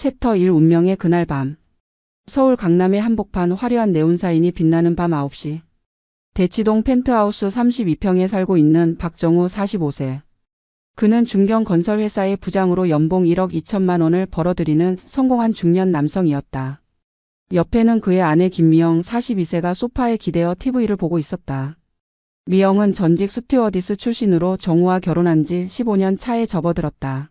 챕터 1 운명의 그날 밤. 서울 강남의 한복판 화려한 네온사인이 빛나는 밤 9시. 대치동 펜트하우스 32평에 살고 있는 박정우 45세. 그는 중견 건설회사의 부장으로 연봉 1억 2천만 원을 벌어들이는 성공한 중년 남성이었다. 옆에는 그의 아내 김미영 42세가 소파에 기대어 TV를 보고 있었다. 미영은 전직 스튜어디스 출신으로 정우와 결혼한 지 15년 차에 접어들었다.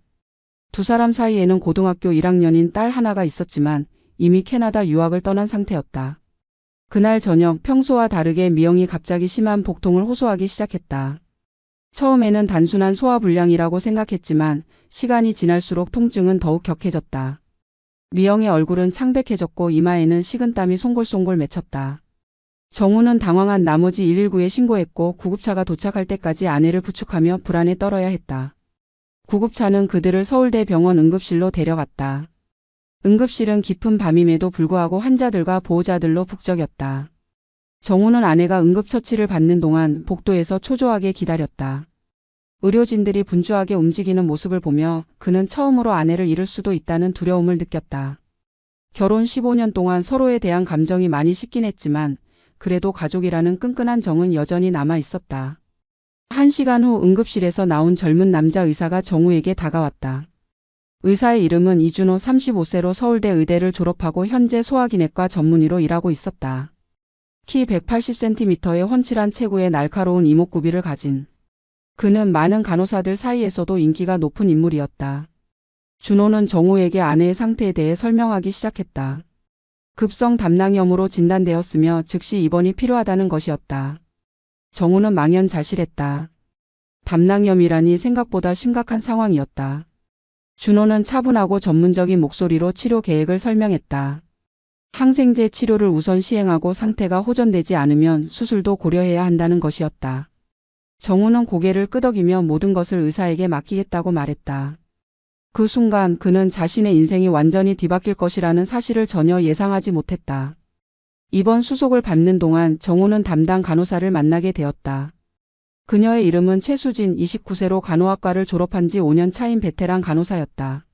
두 사람 사이에는 고등학교 1학년인 딸 하나가 있었지만 이미 캐나다 유학을 떠난 상태였다. 그날 저녁 평소와 다르게 미영이 갑자기 심한 복통을 호소하기 시작했다. 처음에는 단순한 소화불량이라고 생각했지만 시간이 지날수록 통증은 더욱 격해졌다. 미영의 얼굴은 창백해졌고 이마에는 식은땀이 송골송골 맺혔다. 정우는 당황한 나머지 119에 신고했고 구급차가 도착할 때까지 아내를 부축하며 불안에 떨어야 했다. 구급차는 그들을 서울대병원 응급실로 데려갔다. 응급실은 깊은 밤임에도 불구하고 환자들과 보호자들로 북적였다. 정우는 아내가 응급처치를 받는 동안 복도에서 초조하게 기다렸다. 의료진들이 분주하게 움직이는 모습을 보며 그는 처음으로 아내를 잃을 수도 있다는 두려움을 느꼈다. 결혼 15년 동안 서로에 대한 감정이 많이 식긴 했지만 그래도 가족이라는 끈끈한 정은 여전히 남아 있었다. 1시간 후 응급실에서 나온 젊은 남자 의사가 정우에게 다가왔다. 의사의 이름은 이준호 35세로 서울대 의대를 졸업하고 현재 소화기내과 전문의로 일하고 있었다. 키 180cm의 훤칠한 체구에 날카로운 이목구비를 가진 그는 많은 간호사들 사이에서도 인기가 높은 인물이었다. 준호는 정우에게 아내의 상태에 대해 설명하기 시작했다. 급성 담낭염으로 진단되었으며 즉시 입원이 필요하다는 것이었다. 정우는 망연자실했다. 담낭염이라니 생각보다 심각한 상황이었다. 준호는 차분하고 전문적인 목소리로 치료 계획을 설명했다. 항생제 치료를 우선 시행하고 상태가 호전되지 않으면 수술도 고려해야 한다는 것이었다. 정우는 고개를 끄덕이며 모든 것을 의사에게 맡기겠다고 말했다. 그 순간 그는 자신의 인생이 완전히 뒤바뀔 것이라는 사실을 전혀 예상하지 못했다. 입원 수속을 받는 동안 정우는 담당 간호사를 만나게 되었다. 그녀의 이름은 최수진 29세로 간호학과를 졸업한 지 5년 차인 베테랑 간호사였다.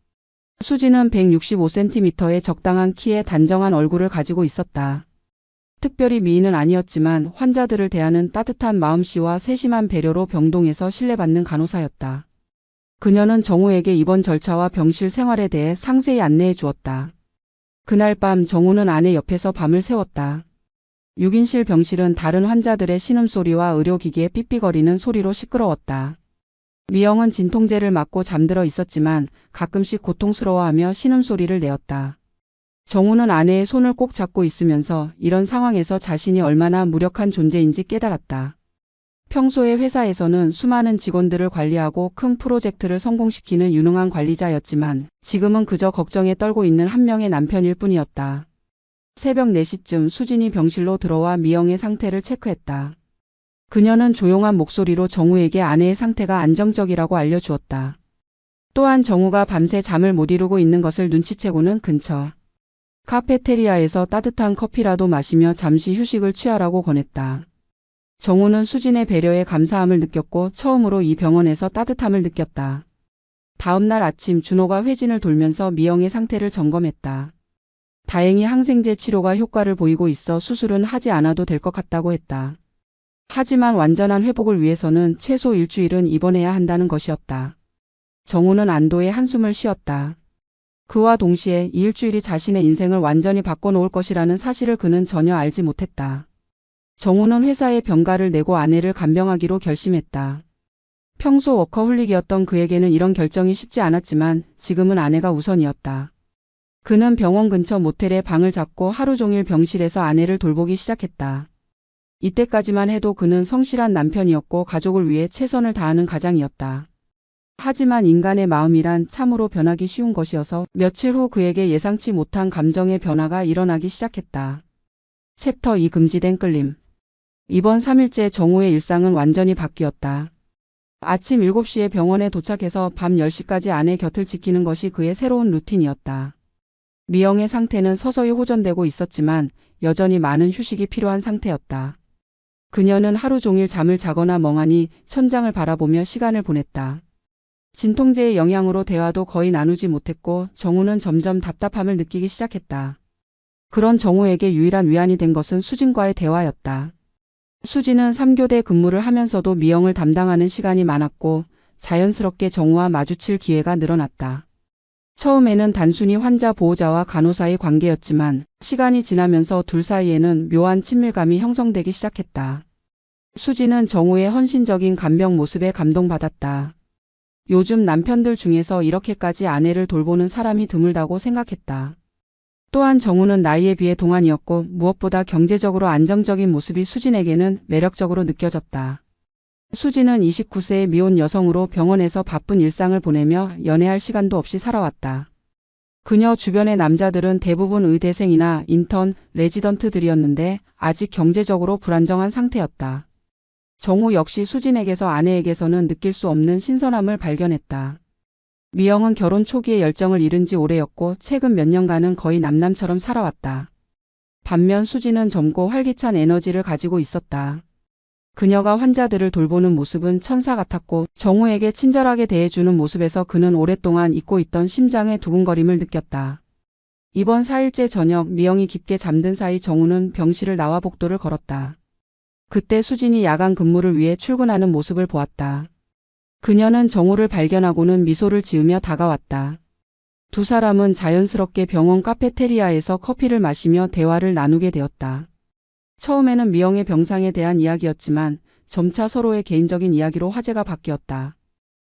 수진은 165cm의 적당한 키에 단정한 얼굴을 가지고 있었다. 특별히 미인은 아니었지만 환자들을 대하는 따뜻한 마음씨와 세심한 배려로 병동에서 신뢰받는 간호사였다. 그녀는 정우에게 입원 절차와 병실 생활에 대해 상세히 안내해 주었다. 그날 밤 정우는 아내 옆에서 밤을 새웠다. 6인실 병실은 다른 환자들의 신음소리와 의료기기의 삐삐거리는 소리로 시끄러웠다. 미영은 진통제를 맞고 잠들어 있었지만 가끔씩 고통스러워하며 신음소리를 내었다. 정우는 아내의 손을 꼭 잡고 있으면서 이런 상황에서 자신이 얼마나 무력한 존재인지 깨달았다. 평소에 회사에서는 수많은 직원들을 관리하고 큰 프로젝트를 성공시키는 유능한 관리자였지만 지금은 그저 걱정에 떨고 있는 한 명의 남편일 뿐이었다. 새벽 4시쯤 수진이 병실로 들어와 미영의 상태를 체크했다. 그녀는 조용한 목소리로 정우에게 아내의 상태가 안정적이라고 알려주었다. 또한 정우가 밤새 잠을 못 이루고 있는 것을 눈치채고는 근처 카페테리아에서 따뜻한 커피라도 마시며 잠시 휴식을 취하라고 권했다. 정우는 수진의 배려에 감사함을 느꼈고 처음으로 이 병원에서 따뜻함을 느꼈다. 다음 날 아침 준호가 회진을 돌면서 미영의 상태를 점검했다. 다행히 항생제 치료가 효과를 보이고 있어 수술은 하지 않아도 될 것 같다고 했다. 하지만 완전한 회복을 위해서는 최소 일주일은 입원해야 한다는 것이었다. 정우는 안도의 한숨을 쉬었다. 그와 동시에 이 일주일이 자신의 인생을 완전히 바꿔놓을 것이라는 사실을 그는 전혀 알지 못했다. 정우는 회사에 병가를 내고 아내를 간병하기로 결심했다. 평소 워커홀릭이었던 그에게는 이런 결정이 쉽지 않았지만 지금은 아내가 우선이었다. 그는 병원 근처 모텔에 방을 잡고 하루 종일 병실에서 아내를 돌보기 시작했다. 이때까지만 해도 그는 성실한 남편이었고 가족을 위해 최선을 다하는 가장이었다. 하지만 인간의 마음이란 참으로 변하기 쉬운 것이어서 며칠 후 그에게 예상치 못한 감정의 변화가 일어나기 시작했다. 챕터 2 금지된 끌림. 이번 3일째 정우의 일상은 완전히 바뀌었다. 아침 7시에 병원에 도착해서 밤 10시까지 아내 곁을 지키는 것이 그의 새로운 루틴이었다. 미영의 상태는 서서히 호전되고 있었지만 여전히 많은 휴식이 필요한 상태였다. 그녀는 하루 종일 잠을 자거나 멍하니 천장을 바라보며 시간을 보냈다. 진통제의 영향으로 대화도 거의 나누지 못했고 정우는 점점 답답함을 느끼기 시작했다. 그런 정우에게 유일한 위안이 된 것은 수진과의 대화였다. 수진은 3교대 근무를 하면서도 미영을 담당하는 시간이 많았고 자연스럽게 정우와 마주칠 기회가 늘어났다. 처음에는 단순히 환자 보호자와 간호사의 관계였지만 시간이 지나면서 둘 사이에는 묘한 친밀감이 형성되기 시작했다. 수진은 정우의 헌신적인 간병 모습에 감동받았다. 요즘 남편들 중에서 이렇게까지 아내를 돌보는 사람이 드물다고 생각했다. 또한 정우는 나이에 비해 동안이었고 무엇보다 경제적으로 안정적인 모습이 수진에게는 매력적으로 느껴졌다. 수진은 29세의 미혼 여성으로 병원에서 바쁜 일상을 보내며 연애할 시간도 없이 살아왔다. 그녀 주변의 남자들은 대부분 의대생이나 인턴, 레지던트들이었는데 아직 경제적으로 불안정한 상태였다. 정우 역시 수진에게서 아내에게서는 느낄 수 없는 신선함을 발견했다. 미영은 결혼 초기에 열정을 잃은 지 오래였고 최근 몇 년간은 거의 남남처럼 살아왔다. 반면 수진은 젊고 활기찬 에너지를 가지고 있었다. 그녀가 환자들을 돌보는 모습은 천사 같았고 정우에게 친절하게 대해주는 모습에서 그는 오랫동안 잊고 있던 심장의 두근거림을 느꼈다. 이번 4일째 저녁 미영이 깊게 잠든 사이 정우는 병실을 나와 복도를 걸었다. 그때 수진이 야간 근무를 위해 출근하는 모습을 보았다. 그녀는 정우를 발견하고는 미소를 지으며 다가왔다. 두 사람은 자연스럽게 병원 카페테리아에서 커피를 마시며 대화를 나누게 되었다. 처음에는 미영의 병상에 대한 이야기였지만 점차 서로의 개인적인 이야기로 화제가 바뀌었다.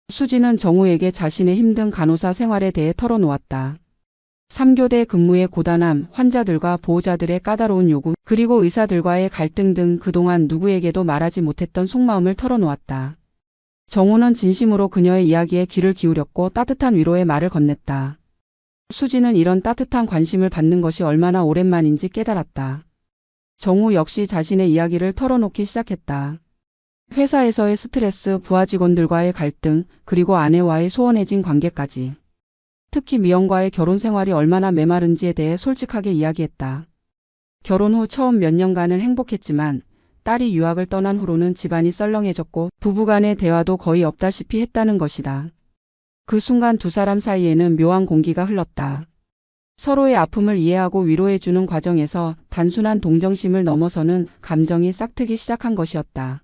수진은 정우에게 자신의 힘든 간호사 생활에 대해 털어놓았다. 3교대 근무의 고단함, 환자들과 보호자들의 까다로운 요구, 그리고 의사들과의 갈등 등 그동안 누구에게도 말하지 못했던 속마음을 털어놓았다. 정우는 진심으로 그녀의 이야기에 귀를 기울였고 따뜻한 위로의 말을 건넸다. 수진은 이런 따뜻한 관심을 받는 것이 얼마나 오랜만인지 깨달았다. 정우 역시 자신의 이야기를 털어놓기 시작했다. 회사에서의 스트레스, 부하 직원들과의 갈등, 그리고 아내와의 소원해진 관계까지. 특히 미영과의 결혼 생활이 얼마나 메마른지에 대해 솔직하게 이야기했다. 결혼 후 처음 몇 년간은 행복했지만 딸이 유학을 떠난 후로는 집안이 썰렁해졌고 부부간의 대화도 거의 없다시피 했다는 것이다. 그 순간 두 사람 사이에는 묘한 공기가 흘렀다. 서로의 아픔을 이해하고 위로해주는 과정에서 단순한 동정심을 넘어서는 감정이 싹트기 시작한 것이었다.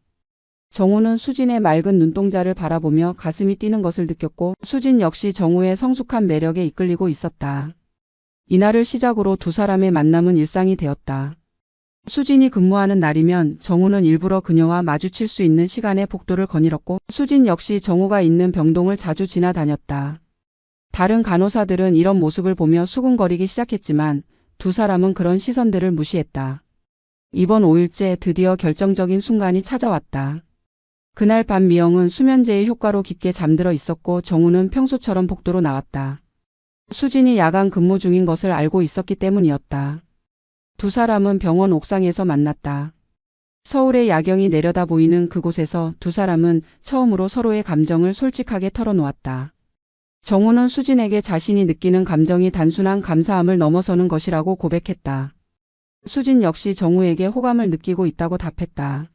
정우는 수진의 맑은 눈동자를 바라보며 가슴이 뛰는 것을 느꼈고 수진 역시 정우의 성숙한 매력에 이끌리고 있었다. 이날을 시작으로 두 사람의 만남은 일상이 되었다. 수진이 근무하는 날이면 정우는 일부러 그녀와 마주칠 수 있는 시간에 복도를 거닐었고 수진 역시 정우가 있는 병동을 자주 지나다녔다. 다른 간호사들은 이런 모습을 보며 수군거리기 시작했지만 두 사람은 그런 시선들을 무시했다. 이번 5일째 드디어 결정적인 순간이 찾아왔다. 그날 밤 미영은 수면제의 효과로 깊게 잠들어 있었고 정우는 평소처럼 복도로 나왔다. 수진이 야간 근무 중인 것을 알고 있었기 때문이었다. 두 사람은 병원 옥상에서 만났다. 서울의 야경이 내려다 보이는 그곳에서 두 사람은 처음으로 서로의 감정을 솔직하게 털어놓았다. 정우는 수진에게 자신이 느끼는 감정이 단순한 감사함을 넘어서는 것이라고 고백했다. 수진 역시 정우에게 호감을 느끼고 있다고 답했다.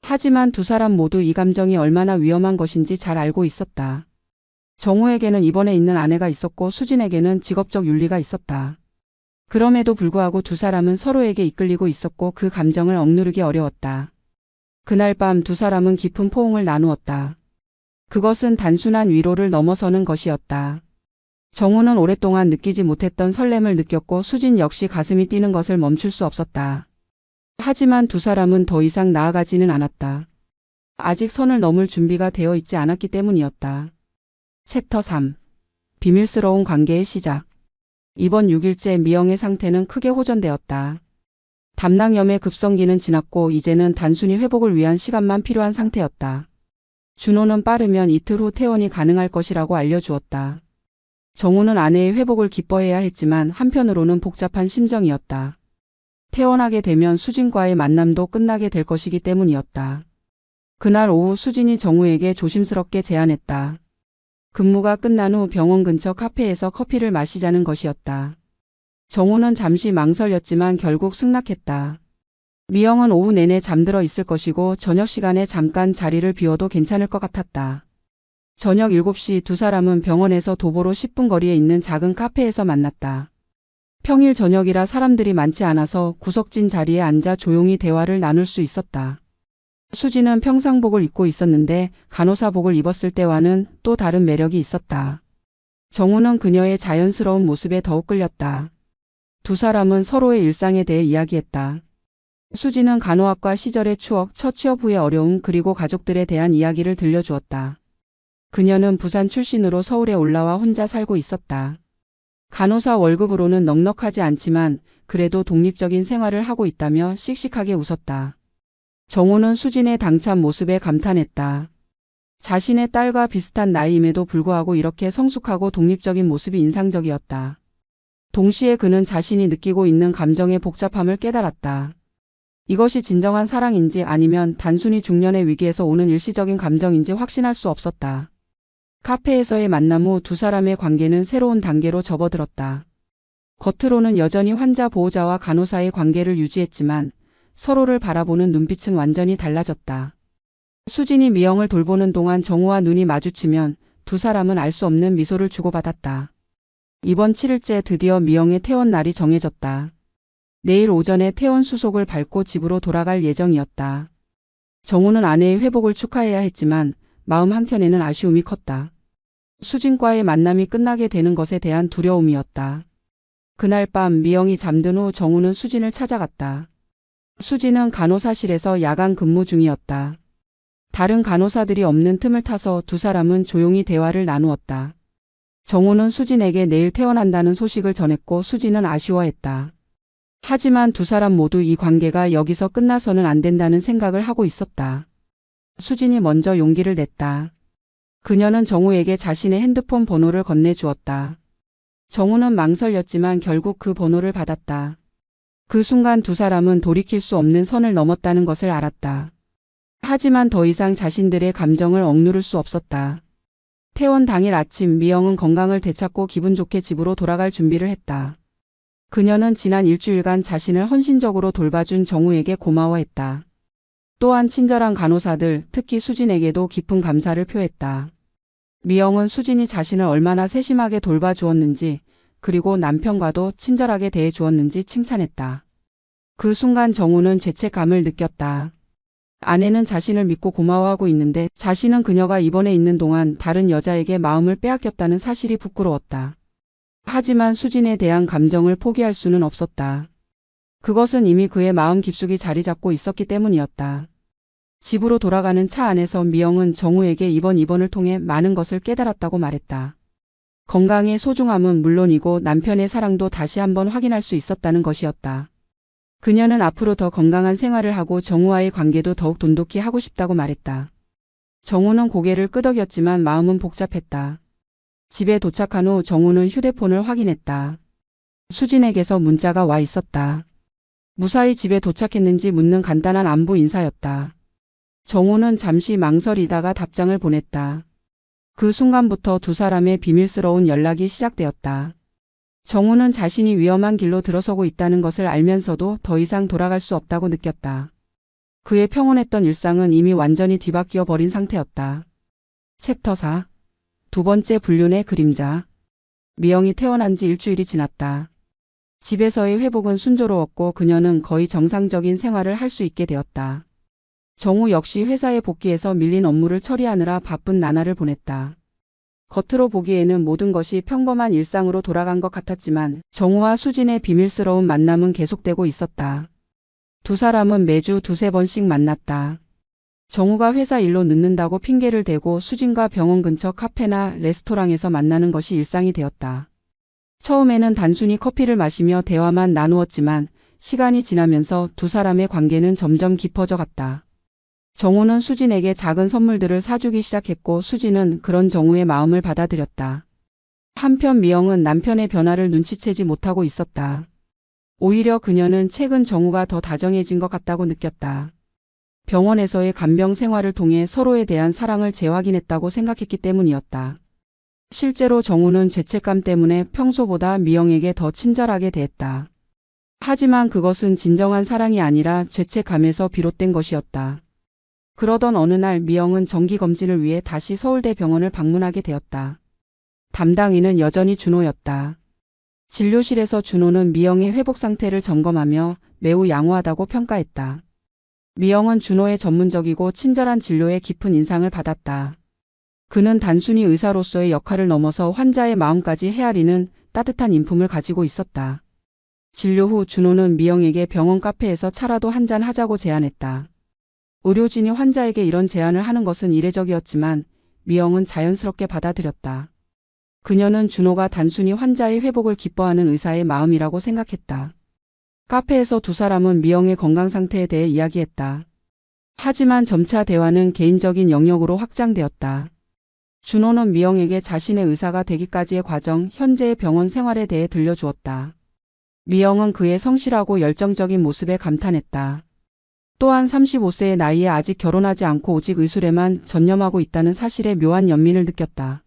하지만 두 사람 모두 이 감정이 얼마나 위험한 것인지 잘 알고 있었다. 정우에게는 입원해 있는 아내가 있었고 수진에게는 직업적 윤리가 있었다. 그럼에도 불구하고 두 사람은 서로에게 이끌리고 있었고 그 감정을 억누르기 어려웠다. 그날 밤 두 사람은 깊은 포옹을 나누었다. 그것은 단순한 위로를 넘어서는 것이었다. 정우는 오랫동안 느끼지 못했던 설렘을 느꼈고 수진 역시 가슴이 뛰는 것을 멈출 수 없었다. 하지만 두 사람은 더 이상 나아가지는 않았다. 아직 선을 넘을 준비가 되어 있지 않았기 때문이었다. 챕터 3. 비밀스러운 관계의 시작. 이번 6일째 미영의 상태는 크게 호전되었다. 담낭염의 급성기는 지났고 이제는 단순히 회복을 위한 시간만 필요한 상태였다. 준호는 빠르면 이틀 후 퇴원이 가능할 것이라고 알려주었다. 정우는 아내의 회복을 기뻐해야 했지만 한편으로는 복잡한 심정이었다. 퇴원하게 되면 수진과의 만남도 끝나게 될 것이기 때문이었다. 그날 오후 수진이 정우에게 조심스럽게 제안했다. 근무가 끝난 후 병원 근처 카페에서 커피를 마시자는 것이었다. 정우는 잠시 망설였지만 결국 승낙했다. 미영은 오후 내내 잠들어 있을 것이고 저녁 시간에 잠깐 자리를 비워도 괜찮을 것 같았다. 저녁 7시 두 사람은 병원에서 도보로 10분 거리에 있는 작은 카페에서 만났다. 평일 저녁이라 사람들이 많지 않아서 구석진 자리에 앉아 조용히 대화를 나눌 수 있었다. 수지는 평상복을 입고 있었는데 간호사복을 입었을 때와는 또 다른 매력이 있었다. 정우는 그녀의 자연스러운 모습에 더욱 끌렸다. 두 사람은 서로의 일상에 대해 이야기했다. 수지는 간호학과 시절의 추억, 첫 취업 후의 어려움 그리고 가족들에 대한 이야기를 들려주었다. 그녀는 부산 출신으로 서울에 올라와 혼자 살고 있었다. 간호사 월급으로는 넉넉하지 않지만 그래도 독립적인 생활을 하고 있다며 씩씩하게 웃었다. 정우는 수진의 당찬 모습에 감탄했다. 자신의 딸과 비슷한 나이임에도 불구하고 이렇게 성숙하고 독립적인 모습이 인상적이었다. 동시에 그는 자신이 느끼고 있는 감정의 복잡함을 깨달았다. 이것이 진정한 사랑인지 아니면 단순히 중년의 위기에서 오는 일시적인 감정인지 확신할 수 없었다. 카페에서의 만남 후 두 사람의 관계는 새로운 단계로 접어들었다. 겉으로는 여전히 환자 보호자와 간호사의 관계를 유지했지만 서로를 바라보는 눈빛은 완전히 달라졌다. 수진이 미영을 돌보는 동안 정우와 눈이 마주치면 두 사람은 알 수 없는 미소를 주고받았다. 이번 7일째 드디어 미영의 퇴원 날이 정해졌다. 내일 오전에 퇴원 수속을 밟고 집으로 돌아갈 예정이었다. 정우는 아내의 회복을 축하해야 했지만 마음 한켠에는 아쉬움이 컸다. 수진과의 만남이 끝나게 되는 것에 대한 두려움이었다. 그날 밤 미영이 잠든 후 정우는 수진을 찾아갔다. 수진은 간호사실에서 야간 근무 중이었다. 다른 간호사들이 없는 틈을 타서 두 사람은 조용히 대화를 나누었다. 정우는 수진에게 내일 퇴원한다는 소식을 전했고 수진은 아쉬워했다. 하지만 두 사람 모두 이 관계가 여기서 끝나서는 안 된다는 생각을 하고 있었다. 수진이 먼저 용기를 냈다. 그녀는 정우에게 자신의 핸드폰 번호를 건네주었다. 정우는 망설였지만 결국 그 번호를 받았다. 그 순간 두 사람은 돌이킬 수 없는 선을 넘었다는 것을 알았다. 하지만 더 이상 자신들의 감정을 억누를 수 없었다. 퇴원 당일 아침 미영은 건강을 되찾고 기분 좋게 집으로 돌아갈 준비를 했다. 그녀는 지난 일주일간 자신을 헌신적으로 돌봐준 정우에게 고마워했다. 또한 친절한 간호사들, 특히 수진에게도 깊은 감사를 표했다. 미영은 수진이 자신을 얼마나 세심하게 돌봐주었는지 그리고 남편과도 친절하게 대해주었는지 칭찬했다. 그 순간 정우는 죄책감을 느꼈다. 아내는 자신을 믿고 고마워하고 있는데 자신은 그녀가 입원해 있는 동안 다른 여자에게 마음을 빼앗겼다는 사실이 부끄러웠다. 하지만 수진에 대한 감정을 포기할 수는 없었다. 그것은 이미 그의 마음 깊숙이 자리 잡고 있었기 때문이었다. 집으로 돌아가는 차 안에서 미영은 정우에게 이번 입원을 통해 많은 것을 깨달았다고 말했다. 건강의 소중함은 물론이고 남편의 사랑도 다시 한번 확인할 수 있었다는 것이었다. 그녀는 앞으로 더 건강한 생활을 하고 정우와의 관계도 더욱 돈독히 하고 싶다고 말했다. 정우는 고개를 끄덕였지만 마음은 복잡했다. 집에 도착한 후 정우는 휴대폰을 확인했다. 수진에게서 문자가 와 있었다. 무사히 집에 도착했는지 묻는 간단한 안부 인사였다. 정우는 잠시 망설이다가 답장을 보냈다. 그 순간부터 두 사람의 비밀스러운 연락이 시작되었다. 정우는 자신이 위험한 길로 들어서고 있다는 것을 알면서도 더 이상 돌아갈 수 없다고 느꼈다. 그의 평온했던 일상은 이미 완전히 뒤바뀌어 버린 상태였다. 챕터 4. 두 번째 불륜의 그림자. 미영이 퇴원한 지 일주일이 지났다. 집에서의 회복은 순조로웠고 그녀는 거의 정상적인 생활을 할 수 있게 되었다. 정우 역시 회사에 복귀해서 밀린 업무를 처리하느라 바쁜 나날을 보냈다. 겉으로 보기에는 모든 것이 평범한 일상으로 돌아간 것 같았지만 정우와 수진의 비밀스러운 만남은 계속되고 있었다. 두 사람은 매주 두세 번씩 만났다. 정우가 회사 일로 늦는다고 핑계를 대고 수진과 병원 근처 카페나 레스토랑에서 만나는 것이 일상이 되었다. 처음에는 단순히 커피를 마시며 대화만 나누었지만 시간이 지나면서 두 사람의 관계는 점점 깊어져 갔다. 정우는 수진에게 작은 선물들을 사주기 시작했고 수진은 그런 정우의 마음을 받아들였다. 한편 미영은 남편의 변화를 눈치채지 못하고 있었다. 오히려 그녀는 최근 정우가 더 다정해진 것 같다고 느꼈다. 병원에서의 간병 생활을 통해 서로에 대한 사랑을 재확인했다고 생각했기 때문이었다. 실제로 정우는 죄책감 때문에 평소보다 미영에게 더 친절하게 대했다. 하지만 그것은 진정한 사랑이 아니라 죄책감에서 비롯된 것이었다. 그러던 어느 날 미영은 정기검진을 위해 다시 서울대병원을 방문하게 되었다. 담당인은 여전히 준호였다. 진료실에서 준호는 미영의 회복 상태를 점검하며 매우 양호하다고 평가했다. 미영은 준호의 전문적이고 친절한 진료에 깊은 인상을 받았다. 그는 단순히 의사로서의 역할을 넘어서 환자의 마음까지 헤아리는 따뜻한 인품을 가지고 있었다. 진료 후 준호는 미영에게 병원 카페에서 차라도 한잔 하자고 제안했다. 의료진이 환자에게 이런 제안을 하는 것은 이례적이었지만 미영은 자연스럽게 받아들였다. 그녀는 준호가 단순히 환자의 회복을 기뻐하는 의사의 마음이라고 생각했다. 카페에서 두 사람은 미영의 건강 상태에 대해 이야기했다. 하지만 점차 대화는 개인적인 영역으로 확장되었다. 준호는 미영에게 자신의 의사가 되기까지의 과정, 현재의 병원 생활에 대해 들려주었다. 미영은 그의 성실하고 열정적인 모습에 감탄했다. 또한 35세의 나이에 아직 결혼하지 않고 오직 의술에만 전념하고 있다는 사실에 묘한 연민을 느꼈다.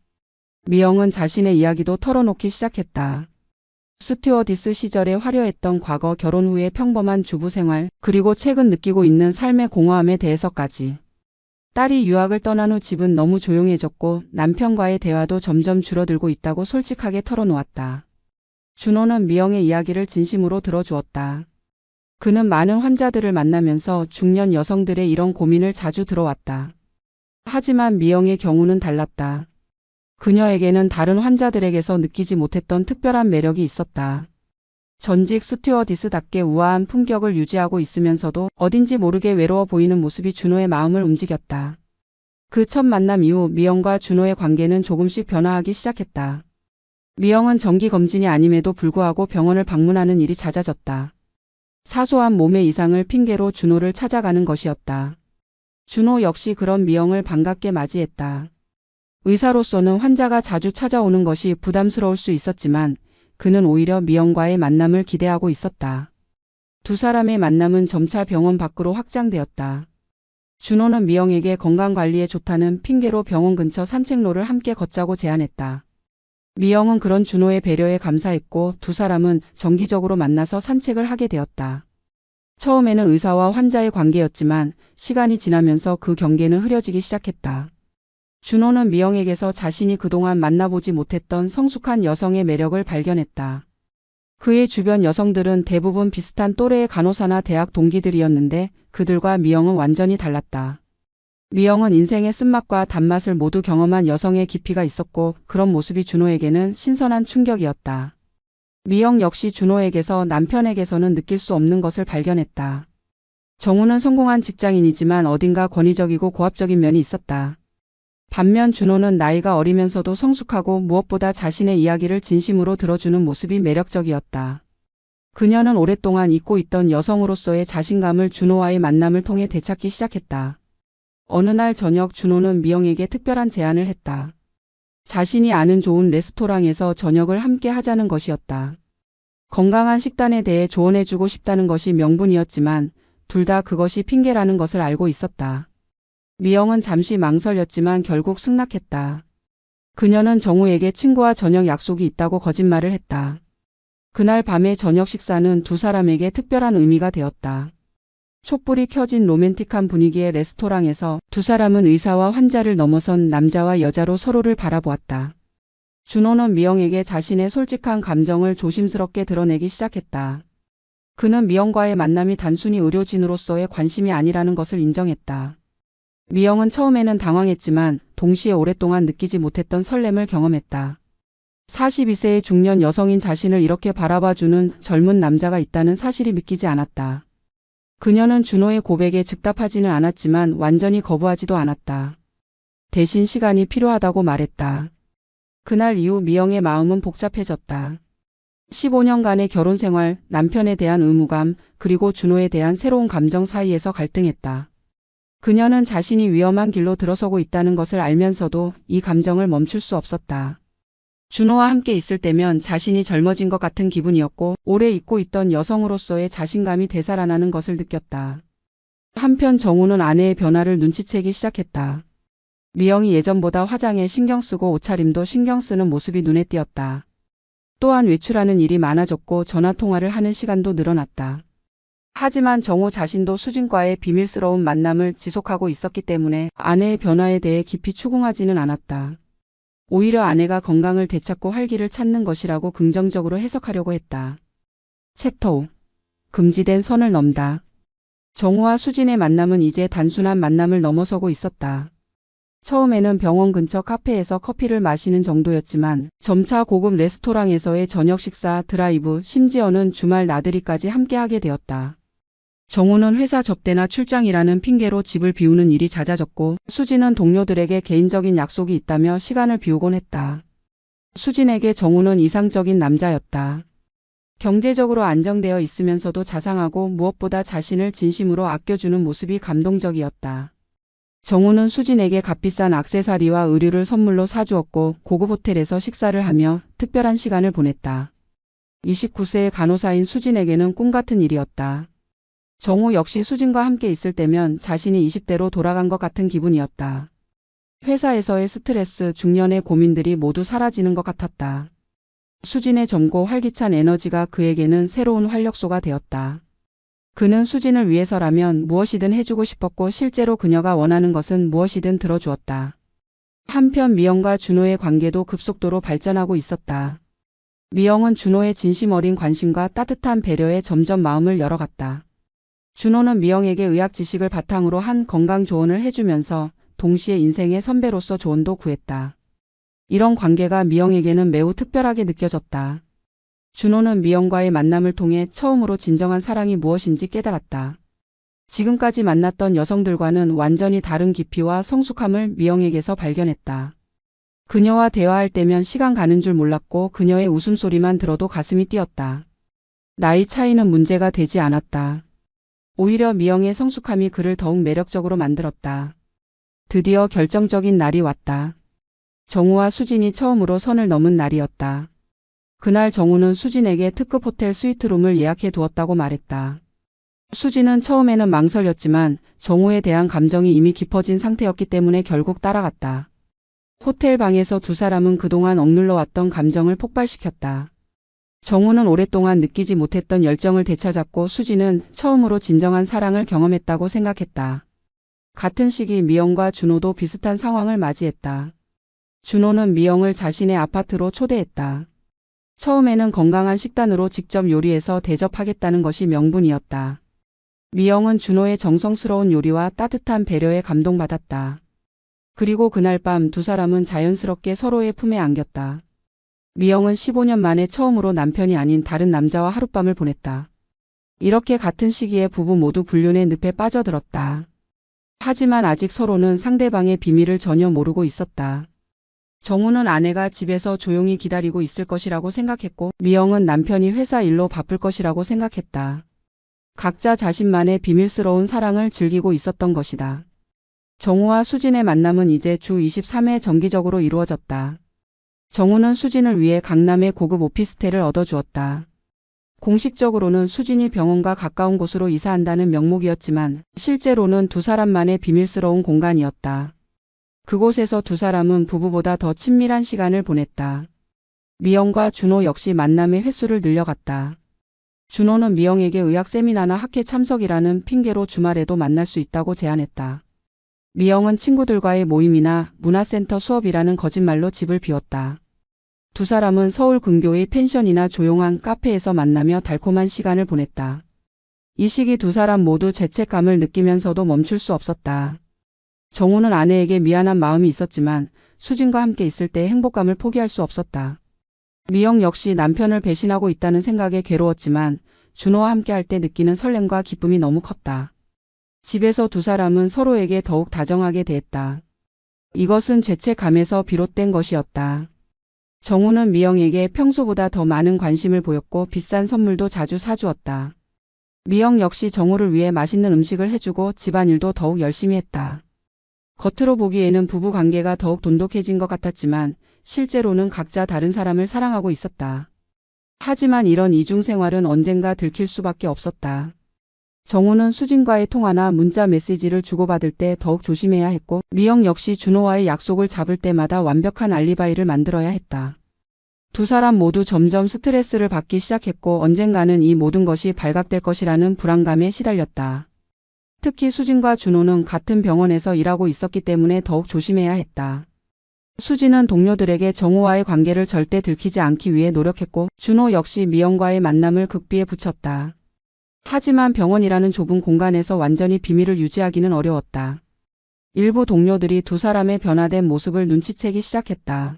미영은 자신의 이야기도 털어놓기 시작했다. 스튜어디스 시절에 화려했던 과거, 결혼 후의 평범한 주부 생활, 그리고 최근 느끼고 있는 삶의 공허함에 대해서까지. 딸이 유학을 떠난 후 집은 너무 조용해졌고 남편과의 대화도 점점 줄어들고 있다고 솔직하게 털어놓았다. 준호는 미영의 이야기를 진심으로 들어주었다. 그는 많은 환자들을 만나면서 중년 여성들의 이런 고민을 자주 들어왔다. 하지만 미영의 경우는 달랐다. 그녀에게는 다른 환자들에게서 느끼지 못했던 특별한 매력이 있었다. 전직 스튜어디스답게 우아한 품격을 유지하고 있으면서도 어딘지 모르게 외로워 보이는 모습이 준호의 마음을 움직였다. 그 첫 만남 이후 미영과 준호의 관계는 조금씩 변화하기 시작했다. 미영은 정기검진이 아님에도 불구하고 병원을 방문하는 일이 잦아졌다. 사소한 몸의 이상을 핑계로 준호를 찾아가는 것이었다. 준호 역시 그런 미영을 반갑게 맞이했다. 의사로서는 환자가 자주 찾아오는 것이 부담스러울 수 있었지만 그는 오히려 미영과의 만남을 기대하고 있었다. 두 사람의 만남은 점차 병원 밖으로 확장되었다. 준호는 미영에게 건강관리에 좋다는 핑계로 병원 근처 산책로를 함께 걷자고 제안했다. 미영은 그런 준호의 배려에 감사했고 두 사람은 정기적으로 만나서 산책을 하게 되었다. 처음에는 의사와 환자의 관계였지만 시간이 지나면서 그 경계는 흐려지기 시작했다. 준호는 미영에게서 자신이 그동안 만나보지 못했던 성숙한 여성의 매력을 발견했다. 그의 주변 여성들은 대부분 비슷한 또래의 간호사나 대학 동기들이었는데 그들과 미영은 완전히 달랐다. 미영은 인생의 쓴맛과 단맛을 모두 경험한 여성의 깊이가 있었고 그런 모습이 준호에게는 신선한 충격이었다. 미영 역시 준호에게서 남편에게서는 느낄 수 없는 것을 발견했다. 정우는 성공한 직장인이지만 어딘가 권위적이고 고압적인 면이 있었다. 반면 준호는 나이가 어리면서도 성숙하고 무엇보다 자신의 이야기를 진심으로 들어주는 모습이 매력적이었다. 그녀는 오랫동안 잊고 있던 여성으로서의 자신감을 준호와의 만남을 통해 되찾기 시작했다. 어느 날 저녁 준호는 미영에게 특별한 제안을 했다. 자신이 아는 좋은 레스토랑에서 저녁을 함께 하자는 것이었다. 건강한 식단에 대해 조언해주고 싶다는 것이 명분이었지만 둘 다 그것이 핑계라는 것을 알고 있었다. 미영은 잠시 망설였지만 결국 승낙했다. 그녀는 정우에게 친구와 저녁 약속이 있다고 거짓말을 했다. 그날 밤의 저녁 식사는 두 사람에게 특별한 의미가 되었다. 촛불이 켜진 로맨틱한 분위기의 레스토랑에서 두 사람은 의사와 환자를 넘어선 남자와 여자로 서로를 바라보았다. 준호는 미영에게 자신의 솔직한 감정을 조심스럽게 드러내기 시작했다. 그는 미영과의 만남이 단순히 의료진으로서의 관심이 아니라는 것을 인정했다. 미영은 처음에는 당황했지만 동시에 오랫동안 느끼지 못했던 설렘을 경험했다. 42세의 중년 여성인 자신을 이렇게 바라봐주는 젊은 남자가 있다는 사실이 믿기지 않았다. 그녀는 준호의 고백에 즉답하지는 않았지만 완전히 거부하지도 않았다. 대신 시간이 필요하다고 말했다. 그날 이후 미영의 마음은 복잡해졌다. 15년간의 결혼 생활, 남편에 대한 의무감, 그리고 준호에 대한 새로운 감정 사이에서 갈등했다. 그녀는 자신이 위험한 길로 들어서고 있다는 것을 알면서도 이 감정을 멈출 수 없었다. 준호와 함께 있을 때면 자신이 젊어진 것 같은 기분이었고 오래 잊고 있던 여성으로서의 자신감이 되살아나는 것을 느꼈다. 한편 정우는 아내의 변화를 눈치채기 시작했다. 미영이 예전보다 화장에 신경 쓰고 옷차림도 신경 쓰는 모습이 눈에 띄었다. 또한 외출하는 일이 많아졌고 전화통화를 하는 시간도 늘어났다. 하지만 정우 자신도 수진과의 비밀스러운 만남을 지속하고 있었기 때문에 아내의 변화에 대해 깊이 추궁하지는 않았다. 오히려 아내가 건강을 되찾고 활기를 찾는 것이라고 긍정적으로 해석하려고 했다. 챕터 5. 금지된 선을 넘다. 정우와 수진의 만남은 이제 단순한 만남을 넘어서고 있었다. 처음에는 병원 근처 카페에서 커피를 마시는 정도였지만 점차 고급 레스토랑에서의 저녁 식사, 드라이브, 심지어는 주말 나들이까지 함께하게 되었다. 정우는 회사 접대나 출장이라는 핑계로 집을 비우는 일이 잦아졌고 수진은 동료들에게 개인적인 약속이 있다며 시간을 비우곤 했다. 수진에게 정우는 이상적인 남자였다. 경제적으로 안정되어 있으면서도 자상하고 무엇보다 자신을 진심으로 아껴주는 모습이 감동적이었다. 정우는 수진에게 값비싼 액세서리와 의류를 선물로 사주었고 고급 호텔에서 식사를 하며 특별한 시간을 보냈다. 29세의 간호사인 수진에게는 꿈같은 일이었다. 정우 역시 수진과 함께 있을 때면 자신이 20대로 돌아간 것 같은 기분이었다. 회사에서의 스트레스, 중년의 고민들이 모두 사라지는 것 같았다. 수진의 젊고 활기찬 에너지가 그에게는 새로운 활력소가 되었다. 그는 수진을 위해서라면 무엇이든 해주고 싶었고 실제로 그녀가 원하는 것은 무엇이든 들어주었다. 한편 미영과 준호의 관계도 급속도로 발전하고 있었다. 미영은 준호의 진심 어린 관심과 따뜻한 배려에 점점 마음을 열어갔다. 준호는 미영에게 의학 지식을 바탕으로 한 건강 조언을 해주면서 동시에 인생의 선배로서 조언도 구했다. 이런 관계가 미영에게는 매우 특별하게 느껴졌다. 준호는 미영과의 만남을 통해 처음으로 진정한 사랑이 무엇인지 깨달았다. 지금까지 만났던 여성들과는 완전히 다른 깊이와 성숙함을 미영에게서 발견했다. 그녀와 대화할 때면 시간 가는 줄 몰랐고 그녀의 웃음소리만 들어도 가슴이 뛰었다. 나이 차이는 문제가 되지 않았다. 오히려 미영의 성숙함이 그를 더욱 매력적으로 만들었다. 드디어 결정적인 날이 왔다. 정우와 수진이 처음으로 선을 넘은 날이었다. 그날 정우는 수진에게 특급 호텔 스위트룸을 예약해 두었다고 말했다. 수진은 처음에는 망설였지만 정우에 대한 감정이 이미 깊어진 상태였기 때문에 결국 따라갔다. 호텔 방에서 두 사람은 그동안 억눌러 왔던 감정을 폭발시켰다. 정우는 오랫동안 느끼지 못했던 열정을 되찾았고 수진은 처음으로 진정한 사랑을 경험했다고 생각했다. 같은 시기 미영과 준호도 비슷한 상황을 맞이했다. 준호는 미영을 자신의 아파트로 초대했다. 처음에는 건강한 식단으로 직접 요리해서 대접하겠다는 것이 명분이었다. 미영은 준호의 정성스러운 요리와 따뜻한 배려에 감동받았다. 그리고 그날 밤 두 사람은 자연스럽게 서로의 품에 안겼다. 미영은 15년 만에 처음으로 남편이 아닌 다른 남자와 하룻밤을 보냈다. 이렇게 같은 시기에 부부 모두 불륜의 늪에 빠져들었다. 하지만 아직 서로는 상대방의 비밀을 전혀 모르고 있었다. 정우는 아내가 집에서 조용히 기다리고 있을 것이라고 생각했고 미영은 남편이 회사 일로 바쁠 것이라고 생각했다. 각자 자신만의 비밀스러운 사랑을 즐기고 있었던 것이다. 정우와 수진의 만남은 이제 주 23회 정기적으로 이루어졌다. 정우는 수진을 위해 강남의 고급 오피스텔을 얻어주었다. 공식적으로는 수진이 병원과 가까운 곳으로 이사한다는 명목이었지만 실제로는 두 사람만의 비밀스러운 공간이었다. 그곳에서 두 사람은 부부보다 더 친밀한 시간을 보냈다. 미영과 준호 역시 만남의 횟수를 늘려갔다. 준호는 미영에게 의학 세미나나 학회 참석이라는 핑계로 주말에도 만날 수 있다고 제안했다. 미영은 친구들과의 모임이나 문화센터 수업이라는 거짓말로 집을 비웠다. 두 사람은 서울 근교의 펜션이나 조용한 카페에서 만나며 달콤한 시간을 보냈다. 이 시기 두 사람 모두 죄책감을 느끼면서도 멈출 수 없었다. 정우는 아내에게 미안한 마음이 있었지만 수진과 함께 있을 때 행복감을 포기할 수 없었다. 미영 역시 남편을 배신하고 있다는 생각에 괴로웠지만 준호와 함께 할 때 느끼는 설렘과 기쁨이 너무 컸다. 집에서 두 사람은 서로에게 더욱 다정하게 대했다. 이것은 죄책감에서 비롯된 것이었다. 정우는 미영에게 평소보다 더 많은 관심을 보였고 비싼 선물도 자주 사주었다. 미영 역시 정우를 위해 맛있는 음식을 해주고 집안일도 더욱 열심히 했다. 겉으로 보기에는 부부 관계가 더욱 돈독해진 것 같았지만 실제로는 각자 다른 사람을 사랑하고 있었다. 하지만 이런 이중생활은 언젠가 들킬 수밖에 없었다. 정우는 수진과의 통화나 문자 메시지를 주고받을 때 더욱 조심해야 했고 미영 역시 준호와의 약속을 잡을 때마다 완벽한 알리바이를 만들어야 했다. 두 사람 모두 점점 스트레스를 받기 시작했고 언젠가는 이 모든 것이 발각될 것이라는 불안감에 시달렸다. 특히 수진과 준호는 같은 병원에서 일하고 있었기 때문에 더욱 조심해야 했다. 수진은 동료들에게 정우와의 관계를 절대 들키지 않기 위해 노력했고 준호 역시 미영과의 만남을 극비에 붙였다. 하지만 병원이라는 좁은 공간에서 완전히 비밀을 유지하기는 어려웠다. 일부 동료들이 두 사람의 변화된 모습을 눈치채기 시작했다.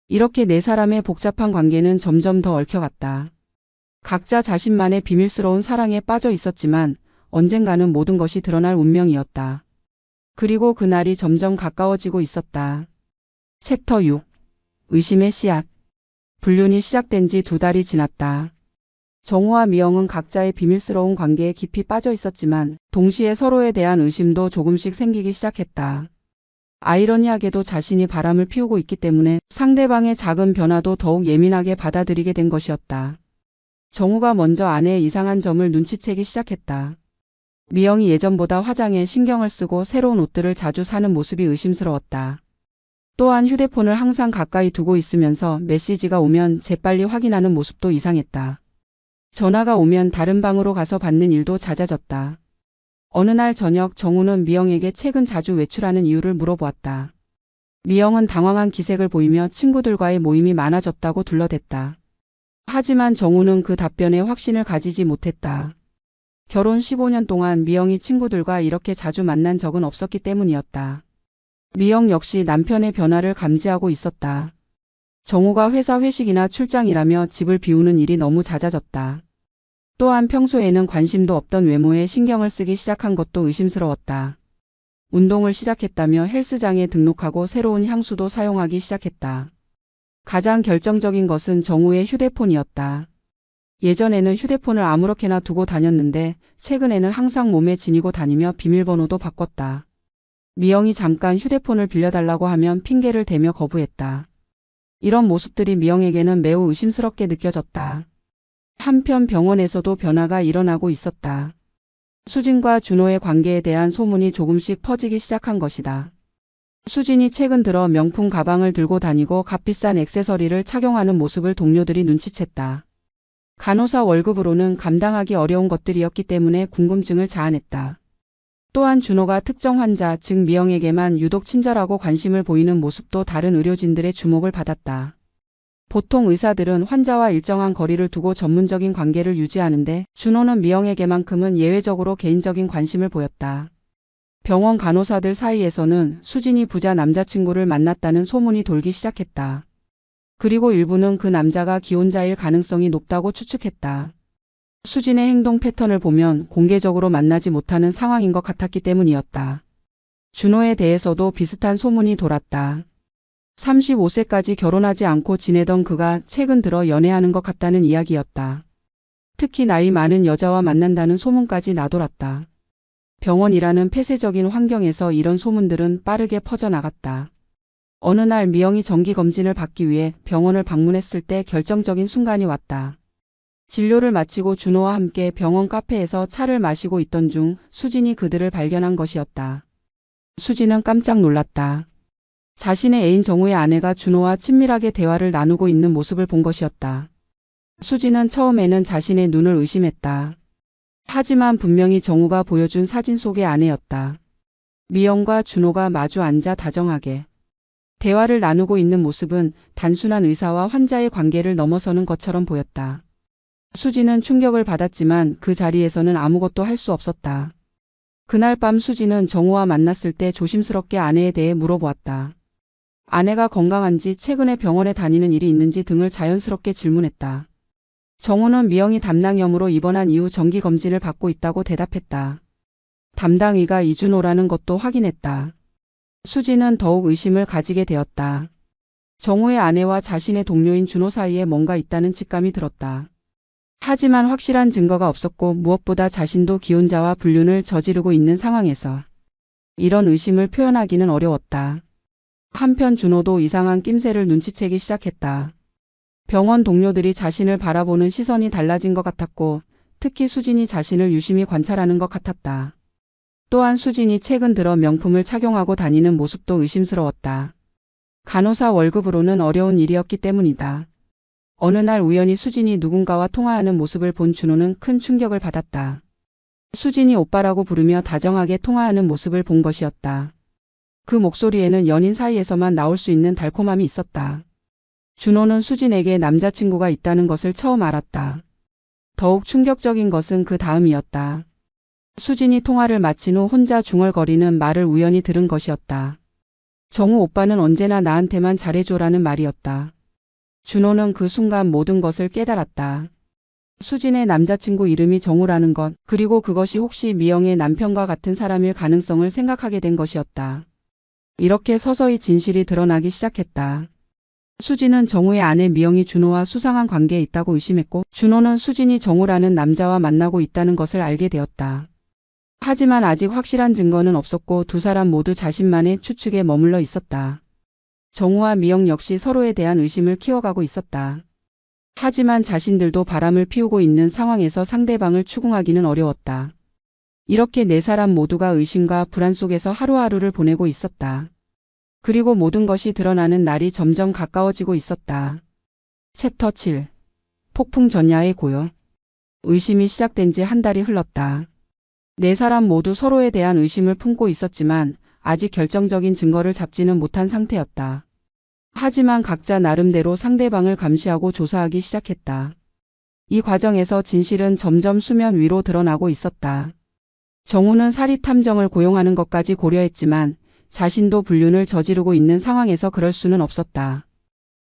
이렇게 네 사람의 복잡한 관계는 점점 더 얽혀갔다. 각자 자신만의 비밀스러운 사랑에 빠져 있었지만 언젠가는 모든 것이 드러날 운명이었다. 그리고 그날이 점점 가까워지고 있었다. 챕터 6. 의심의 씨앗. 불륜이 시작된 지 2달이 지났다. 정우와 미영은 각자의 비밀스러운 관계에 깊이 빠져 있었지만 동시에 서로에 대한 의심도 조금씩 생기기 시작했다. 아이러니하게도 자신이 바람을 피우고 있기 때문에 상대방의 작은 변화도 더욱 예민하게 받아들이게 된 것이었다. 정우가 먼저 아내의 이상한 점을 눈치채기 시작했다. 미영이 예전보다 화장에 신경을 쓰고 새로운 옷들을 자주 사는 모습이 의심스러웠다. 또한 휴대폰을 항상 가까이 두고 있으면서 메시지가 오면 재빨리 확인하는 모습도 이상했다. 전화가 오면 다른 방으로 가서 받는 일도 잦아졌다. 어느 날 저녁 정우는 미영에게 최근 자주 외출하는 이유를 물어보았다. 미영은 당황한 기색을 보이며 친구들과의 모임이 많아졌다고 둘러댔다. 하지만 정우는 그 답변에 확신을 가지지 못했다. 결혼 15년 동안 미영이 친구들과 이렇게 자주 만난 적은 없었기 때문이었다. 미영 역시 남편의 변화를 감지하고 있었다. 정우가 회사 회식이나 출장이라며 집을 비우는 일이 너무 잦아졌다. 또한 평소에는 관심도 없던 외모에 신경을 쓰기 시작한 것도 의심스러웠다. 운동을 시작했다며 헬스장에 등록하고 새로운 향수도 사용하기 시작했다. 가장 결정적인 것은 정우의 휴대폰이었다. 예전에는 휴대폰을 아무렇게나 두고 다녔는데 최근에는 항상 몸에 지니고 다니며 비밀번호도 바꿨다. 미영이 잠깐 휴대폰을 빌려달라고 하면 핑계를 대며 거부했다. 이런 모습들이 미영에게는 매우 의심스럽게 느껴졌다. 한편 병원에서도 변화가 일어나고 있었다. 수진과 준호의 관계에 대한 소문이 조금씩 퍼지기 시작한 것이다. 수진이 최근 들어 명품 가방을 들고 다니고 값비싼 액세서리를 착용하는 모습을 동료들이 눈치챘다. 간호사 월급으로는 감당하기 어려운 것들이었기 때문에 궁금증을 자아냈다. 또한 준호가 특정 환자, 즉 미영에게만 유독 친절하고 관심을 보이는 모습도 다른 의료진들의 주목을 받았다. 보통 의사들은 환자와 일정한 거리를 두고 전문적인 관계를 유지하는데 준호는 미영에게만큼은 예외적으로 개인적인 관심을 보였다. 병원 간호사들 사이에서는 수진이 부자 남자친구를 만났다는 소문이 돌기 시작했다. 그리고 일부는 그 남자가 기혼자일 가능성이 높다고 추측했다. 수진의 행동 패턴을 보면 공개적으로 만나지 못하는 상황인 것 같았기 때문이었다. 준호에 대해서도 비슷한 소문이 돌았다. 35세까지 결혼하지 않고 지내던 그가 최근 들어 연애하는 것 같다는 이야기였다. 특히 나이 많은 여자와 만난다는 소문까지 나돌았다. 병원이라는 폐쇄적인 환경에서 이런 소문들은 빠르게 퍼져나갔다. 어느 날 미영이 정기검진을 받기 위해 병원을 방문했을 때 결정적인 순간이 왔다. 진료를 마치고 준호와 함께 병원 카페에서 차를 마시고 있던 중 수진이 그들을 발견한 것이었다. 수진은 깜짝 놀랐다. 자신의 애인 정우의 아내가 준호와 친밀하게 대화를 나누고 있는 모습을 본 것이었다. 수진은 처음에는 자신의 눈을 의심했다. 하지만 분명히 정우가 보여준 사진 속의 아내였다. 미영과 준호가 마주 앉아 다정하게 대화를 나누고 있는 모습은 단순한 의사와 환자의 관계를 넘어서는 것처럼 보였다. 수진은 충격을 받았지만 그 자리에서는 아무것도 할 수 없었다. 그날 밤 수진은 정우와 만났을 때 조심스럽게 아내에 대해 물어보았다. 아내가 건강한지 최근에 병원에 다니는 일이 있는지 등을 자연스럽게 질문했다. 정우는 미영이 담낭염으로 입원한 이후 정기검진을 받고 있다고 대답했다. 담당의가 이준호라는 것도 확인했다. 수진은 더욱 의심을 가지게 되었다. 정우의 아내와 자신의 동료인 준호 사이에 뭔가 있다는 직감이 들었다. 하지만 확실한 증거가 없었고 무엇보다 자신도 기혼자와 불륜을 저지르고 있는 상황에서 이런 의심을 표현하기는 어려웠다. 한편 준호도 이상한 낌새를 눈치채기 시작했다. 병원 동료들이 자신을 바라보는 시선이 달라진 것 같았고 특히 수진이 자신을 유심히 관찰하는 것 같았다. 또한 수진이 최근 들어 명품을 착용하고 다니는 모습도 의심스러웠다. 간호사 월급으로는 어려운 일이었기 때문이다. 어느 날 우연히 수진이 누군가와 통화하는 모습을 본 준호는 큰 충격을 받았다. 수진이 오빠라고 부르며 다정하게 통화하는 모습을 본 것이었다. 그 목소리에는 연인 사이에서만 나올 수 있는 달콤함이 있었다. 준호는 수진에게 남자친구가 있다는 것을 처음 알았다. 더욱 충격적인 것은 그 다음이었다. 수진이 통화를 마친 후 혼자 중얼거리는 말을 우연히 들은 것이었다. 정우 오빠는 언제나 나한테만 잘해줘라는 말이었다. 준호는 그 순간 모든 것을 깨달았다. 수진의 남자친구 이름이 정우라는 것, 그리고 그것이 혹시 미영의 남편과 같은 사람일 가능성을 생각하게 된 것이었다. 이렇게 서서히 진실이 드러나기 시작했다. 수진은 정우의 아내 미영이 준호와 수상한 관계에 있다고 의심했고, 준호는 수진이 정우라는 남자와 만나고 있다는 것을 알게 되었다. 하지만 아직 확실한 증거는 없었고 두 사람 모두 자신만의 추측에 머물러 있었다. 정우와 미영 역시 서로에 대한 의심을 키워가고 있었다. 하지만 자신들도 바람을 피우고 있는 상황에서 상대방을 추궁하기는 어려웠다. 이렇게 네 사람 모두가 의심과 불안 속에서 하루하루를 보내고 있었다. 그리고 모든 것이 드러나는 날이 점점 가까워지고 있었다. 챕터 7. 폭풍 전야의 고요. 의심이 시작된 지 한 달이 흘렀다. 네 사람 모두 서로에 대한 의심을 품고 있었지만 아직 결정적인 증거를 잡지는 못한 상태였다. 하지만 각자 나름대로 상대방을 감시하고 조사하기 시작했다. 이 과정에서 진실은 점점 수면 위로 드러나고 있었다. 정우는 사립탐정을 고용하는 것까지 고려했지만 자신도 불륜을 저지르고 있는 상황에서 그럴 수는 없었다.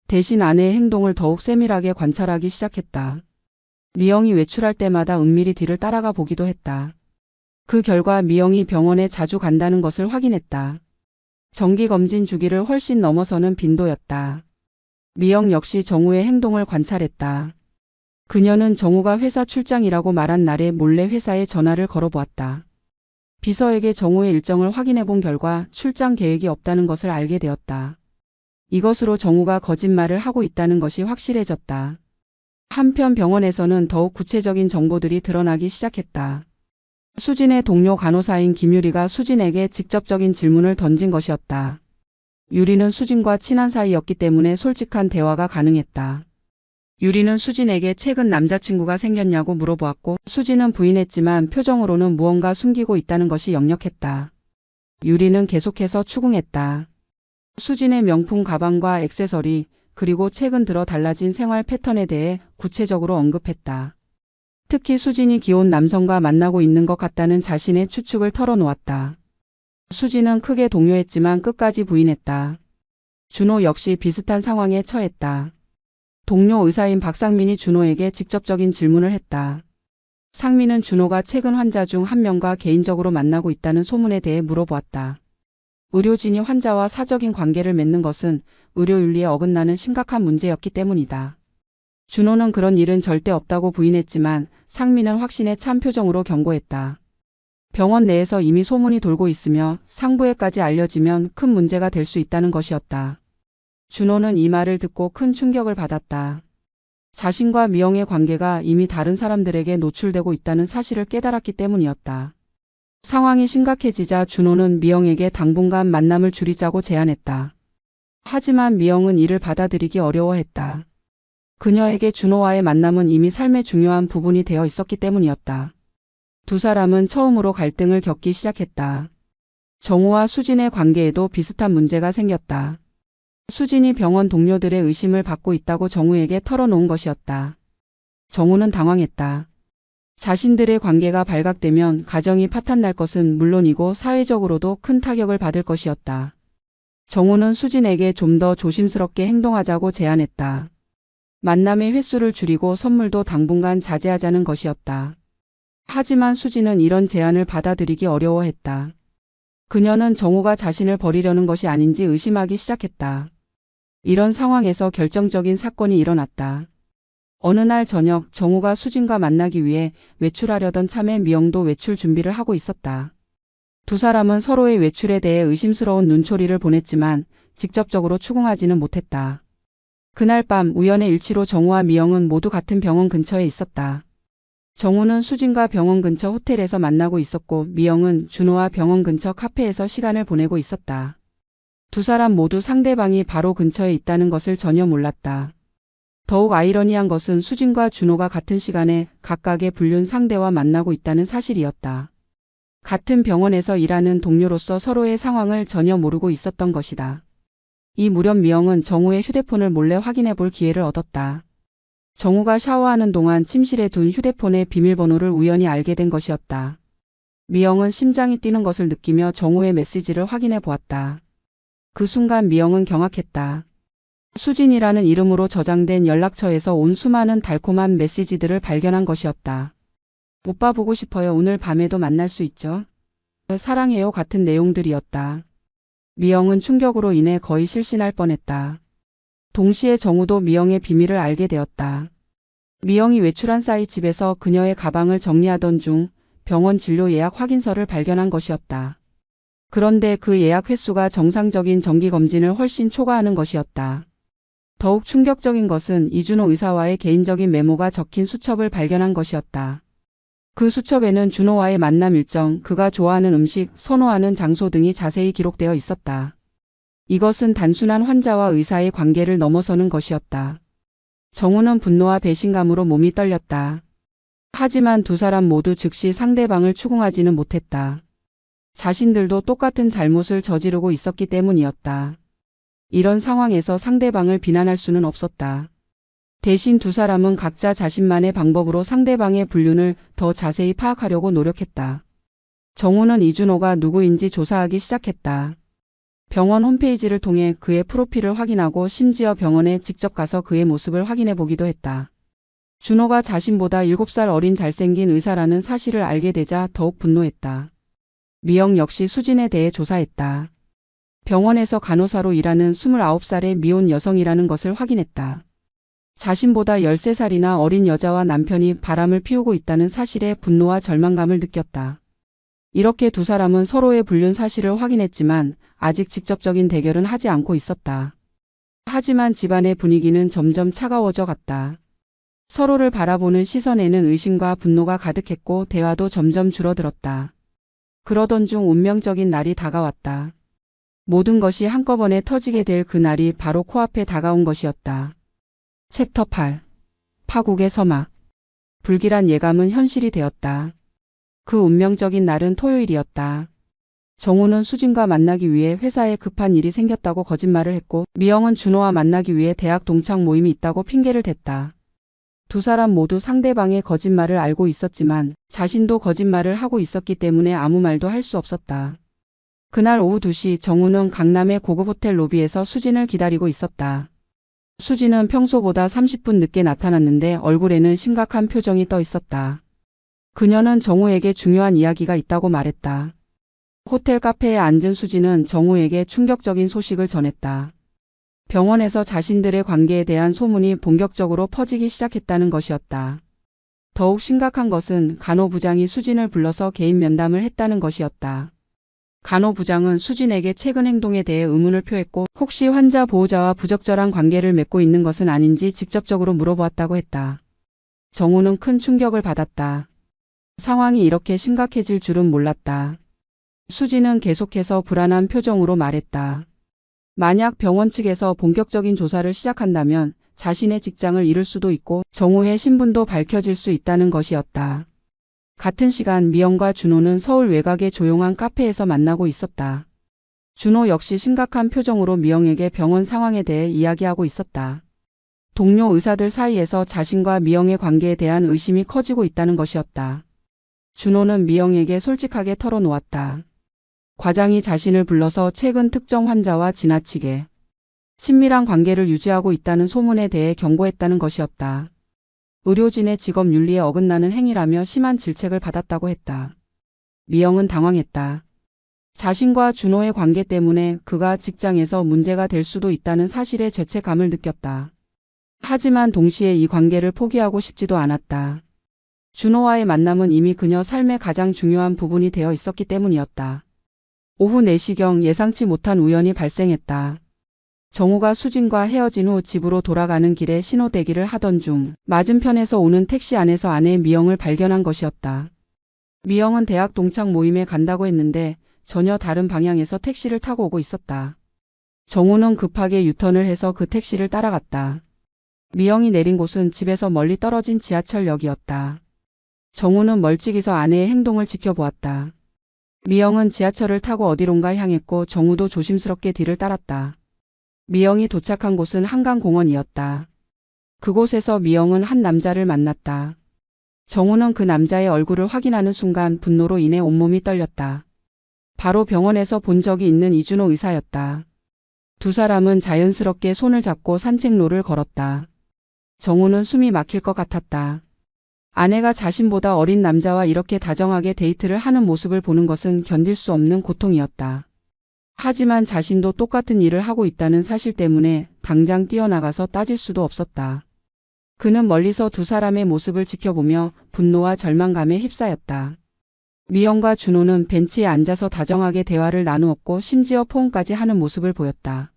대신 아내의 행동을 더욱 세밀하게 관찰하기 시작했다. 미영이 외출할 때마다 은밀히 뒤를 따라가 보기도 했다. 그 결과 미영이 병원에 자주 간다는 것을 확인했다. 정기검진 주기를 훨씬 넘어서는 빈도였다. 미영 역시 정우의 행동을 관찰했다. 그녀는 정우가 회사 출장이라고 말한 날에 몰래 회사에 전화를 걸어보았다. 비서에게 정우의 일정을 확인해 본 결과 출장 계획이 없다는 것을 알게 되었다. 이것으로 정우가 거짓말을 하고 있다는 것이 확실해졌다. 한편 병원에서는 더욱 구체적인 정보들이 드러나기 시작했다. 수진의 동료 간호사인 김유리가 수진에게 직접적인 질문을 던진 것이었다. 유리는 수진과 친한 사이였기 때문에 솔직한 대화가 가능했다. 유리는 수진에게 최근 남자친구가 생겼냐고 물어보았고 수진은 부인했지만 표정으로는 무언가 숨기고 있다는 것이 역력했다. 유리는 계속해서 추궁했다. 수진의 명품 가방과 액세서리 그리고 최근 들어 달라진 생활 패턴에 대해 구체적으로 언급했다. 특히 수진이 귀여운 남성과 만나고 있는 것 같다는 자신의 추측을 털어놓았다. 수진은 크게 동요했지만 끝까지 부인했다. 준호 역시 비슷한 상황에 처했다. 동료 의사인 박상민이 준호에게 직접적인 질문을 했다. 상민은 준호가 최근 환자 중 한 명과 개인적으로 만나고 있다는 소문에 대해 물어보았다. 의료진이 환자와 사적인 관계를 맺는 것은 의료윤리에 어긋나는 심각한 문제였기 때문이다. 준호는 그런 일은 절대 없다고 부인했지만 상민은 확신에 찬 표정으로 경고했다. 병원 내에서 이미 소문이 돌고 있으며 상부에까지 알려지면 큰 문제가 될 수 있다는 것이었다. 준호는 이 말을 듣고 큰 충격을 받았다. 자신과 미영의 관계가 이미 다른 사람들에게 노출되고 있다는 사실을 깨달았기 때문이었다. 상황이 심각해지자 준호는 미영에게 당분간 만남을 줄이자고 제안했다. 하지만 미영은 이를 받아들이기 어려워했다. 그녀에게 준호와의 만남은 이미 삶의 중요한 부분이 되어 있었기 때문이었다. 두 사람은 처음으로 갈등을 겪기 시작했다. 정우와 수진의 관계에도 비슷한 문제가 생겼다. 수진이 병원 동료들의 의심을 받고 있다고 정우에게 털어놓은 것이었다. 정우는 당황했다. 자신들의 관계가 발각되면 가정이 파탄날 것은 물론이고 사회적으로도 큰 타격을 받을 것이었다. 정우는 수진에게 좀 더 조심스럽게 행동하자고 제안했다. 만남의 횟수를 줄이고 선물도 당분간 자제하자는 것이었다. 하지만 수진은 이런 제안을 받아들이기 어려워했다. 그녀는 정우가 자신을 버리려는 것이 아닌지 의심하기 시작했다. 이런 상황에서 결정적인 사건이 일어났다. 어느 날 저녁 정우가 수진과 만나기 위해 외출하려던 참에 미영도 외출 준비를 하고 있었다. 두 사람은 서로의 외출에 대해 의심스러운 눈초리를 보냈지만 직접적으로 추궁하지는 못했다. 그날 밤 우연의 일치로 정우와 미영은 모두 같은 병원 근처에 있었다. 정우는 수진과 병원 근처 호텔에서 만나고 있었고 미영은 준호와 병원 근처 카페에서 시간을 보내고 있었다. 두 사람 모두 상대방이 바로 근처에 있다는 것을 전혀 몰랐다. 더욱 아이러니한 것은 수진과 준호가 같은 시간에 각각의 불륜 상대와 만나고 있다는 사실이었다. 같은 병원에서 일하는 동료로서 서로의 상황을 전혀 모르고 있었던 것이다. 이 무렵 미영은 정우의 휴대폰을 몰래 확인해 볼 기회를 얻었다. 정우가 샤워하는 동안 침실에 둔 휴대폰의 비밀번호를 우연히 알게 된 것이었다. 미영은 심장이 뛰는 것을 느끼며 정우의 메시지를 확인해 보았다. 그 순간 미영은 경악했다. 수진이라는 이름으로 저장된 연락처에서 온 수많은 달콤한 메시지들을 발견한 것이었다. 오빠 보고 싶어요. 오늘 밤에도 만날 수 있죠? 사랑해요 같은 내용들이었다. 미영은 충격으로 인해 거의 실신할 뻔했다. 동시에 정우도 미영의 비밀을 알게 되었다. 미영이 외출한 사이 집에서 그녀의 가방을 정리하던 중 병원 진료 예약 확인서를 발견한 것이었다. 그런데 그 예약 횟수가 정상적인 정기검진을 훨씬 초과하는 것이었다. 더욱 충격적인 것은 이준호 의사와의 개인적인 메모가 적힌 수첩을 발견한 것이었다. 그 수첩에는 준호와의 만남 일정, 그가 좋아하는 음식, 선호하는 장소 등이 자세히 기록되어 있었다. 이것은 단순한 환자와 의사의 관계를 넘어서는 것이었다. 정우는 분노와 배신감으로 몸이 떨렸다. 하지만 두 사람 모두 즉시 상대방을 추궁하지는 못했다. 자신들도 똑같은 잘못을 저지르고 있었기 때문이었다. 이런 상황에서 상대방을 비난할 수는 없었다. 대신 두 사람은 각자 자신만의 방법으로 상대방의 불륜을 더 자세히 파악하려고 노력했다. 정우는 이준호가 누구인지 조사하기 시작했다. 병원 홈페이지를 통해 그의 프로필을 확인하고 심지어 병원에 직접 가서 그의 모습을 확인해 보기도 했다. 준호가 자신보다 7살 어린 잘생긴 의사라는 사실을 알게 되자 더욱 분노했다. 미영 역시 수진에 대해 조사했다. 병원에서 간호사로 일하는 29살의 미혼 여성이라는 것을 확인했다. 자신보다 13살이나 어린 여자와 남편이 바람을 피우고 있다는 사실에 분노와 절망감을 느꼈다. 이렇게 두 사람은 서로의 불륜 사실을 확인했지만 아직 직접적인 대결은 하지 않고 있었다. 하지만 집안의 분위기는 점점 차가워져 갔다. 서로를 바라보는 시선에는 의심과 분노가 가득했고 대화도 점점 줄어들었다. 그러던 중 운명적인 날이 다가왔다. 모든 것이 한꺼번에 터지게 될 그 날이 바로 코앞에 다가온 것이었다. 챕터 8. 파국의 서막. 불길한 예감은 현실이 되었다. 그 운명적인 날은 토요일이었다. 정우는 수진과 만나기 위해 회사에 급한 일이 생겼다고 거짓말을 했고 미영은 준호와 만나기 위해 대학 동창 모임이 있다고 핑계를 댔다. 두 사람 모두 상대방의 거짓말을 알고 있었지만 자신도 거짓말을 하고 있었기 때문에 아무 말도 할 수 없었다. 그날 오후 2시 정우는 강남의 고급 호텔 로비에서 수진을 기다리고 있었다. 수진은 평소보다 30분 늦게 나타났는데 얼굴에는 심각한 표정이 떠 있었다. 그녀는 정우에게 중요한 이야기가 있다고 말했다. 호텔 카페에 앉은 수진은 정우에게 충격적인 소식을 전했다. 병원에서 자신들의 관계에 대한 소문이 본격적으로 퍼지기 시작했다는 것이었다. 더욱 심각한 것은 간호부장이 수진을 불러서 개인 면담을 했다는 것이었다. 간호부장은 수진에게 최근 행동에 대해 의문을 표했고 혹시 환자 보호자와 부적절한 관계를 맺고 있는 것은 아닌지 직접적으로 물어보았다고 했다. 정우는 큰 충격을 받았다. 상황이 이렇게 심각해질 줄은 몰랐다. 수진은 계속해서 불안한 표정으로 말했다. 만약 병원 측에서 본격적인 조사를 시작한다면 자신의 직장을 잃을 수도 있고 정우의 신분도 밝혀질 수 있다는 것이었다. 같은 시간 미영과 준호는 서울 외곽의 조용한 카페에서 만나고 있었다. 준호 역시 심각한 표정으로 미영에게 병원 상황에 대해 이야기하고 있었다. 동료 의사들 사이에서 자신과 미영의 관계에 대한 의심이 커지고 있다는 것이었다. 준호는 미영에게 솔직하게 털어놓았다. 과장이 자신을 불러서 최근 특정 환자와 지나치게 친밀한 관계를 유지하고 있다는 소문에 대해 경고했다는 것이었다. 의료진의 직업 윤리에 어긋나는 행위라며 심한 질책을 받았다고 했다. 미영은 당황했다. 자신과 준호의 관계 때문에 그가 직장에서 문제가 될 수도 있다는 사실에 죄책감을 느꼈다. 하지만 동시에 이 관계를 포기하고 싶지도 않았다. 준호와의 만남은 이미 그녀 삶의 가장 중요한 부분이 되어 있었기 때문이었다. 오후 4시경 예상치 못한 우연이 발생했다. 정우가 수진과 헤어진 후 집으로 돌아가는 길에 신호대기를 하던 중 맞은편에서 오는 택시 안에서 아내 미영을 발견한 것이었다. 미영은 대학 동창 모임에 간다고 했는데 전혀 다른 방향에서 택시를 타고 오고 있었다. 정우는 급하게 유턴을 해서 그 택시를 따라갔다. 미영이 내린 곳은 집에서 멀리 떨어진 지하철역이었다. 정우는 멀찍이서 아내의 행동을 지켜보았다. 미영은 지하철을 타고 어디론가 향했고 정우도 조심스럽게 뒤를 따랐다. 미영이 도착한 곳은 한강공원이었다. 그곳에서 미영은 한 남자를 만났다. 정우는 그 남자의 얼굴을 확인하는 순간 분노로 인해 온몸이 떨렸다. 바로 병원에서 본 적이 있는 이준호 의사였다. 두 사람은 자연스럽게 손을 잡고 산책로를 걸었다. 정우는 숨이 막힐 것 같았다. 아내가 자신보다 어린 남자와 이렇게 다정하게 데이트를 하는 모습을 보는 것은 견딜 수 없는 고통이었다. 하지만 자신도 똑같은 일을 하고 있다는 사실 때문에 당장 뛰어나가서 따질 수도 없었다. 그는 멀리서 두 사람의 모습을 지켜보며 분노와 절망감에 휩싸였다. 미영과 준호는 벤치에 앉아서 다정하게 대화를 나누었고 심지어 포옹까지 하는 모습을 보였다.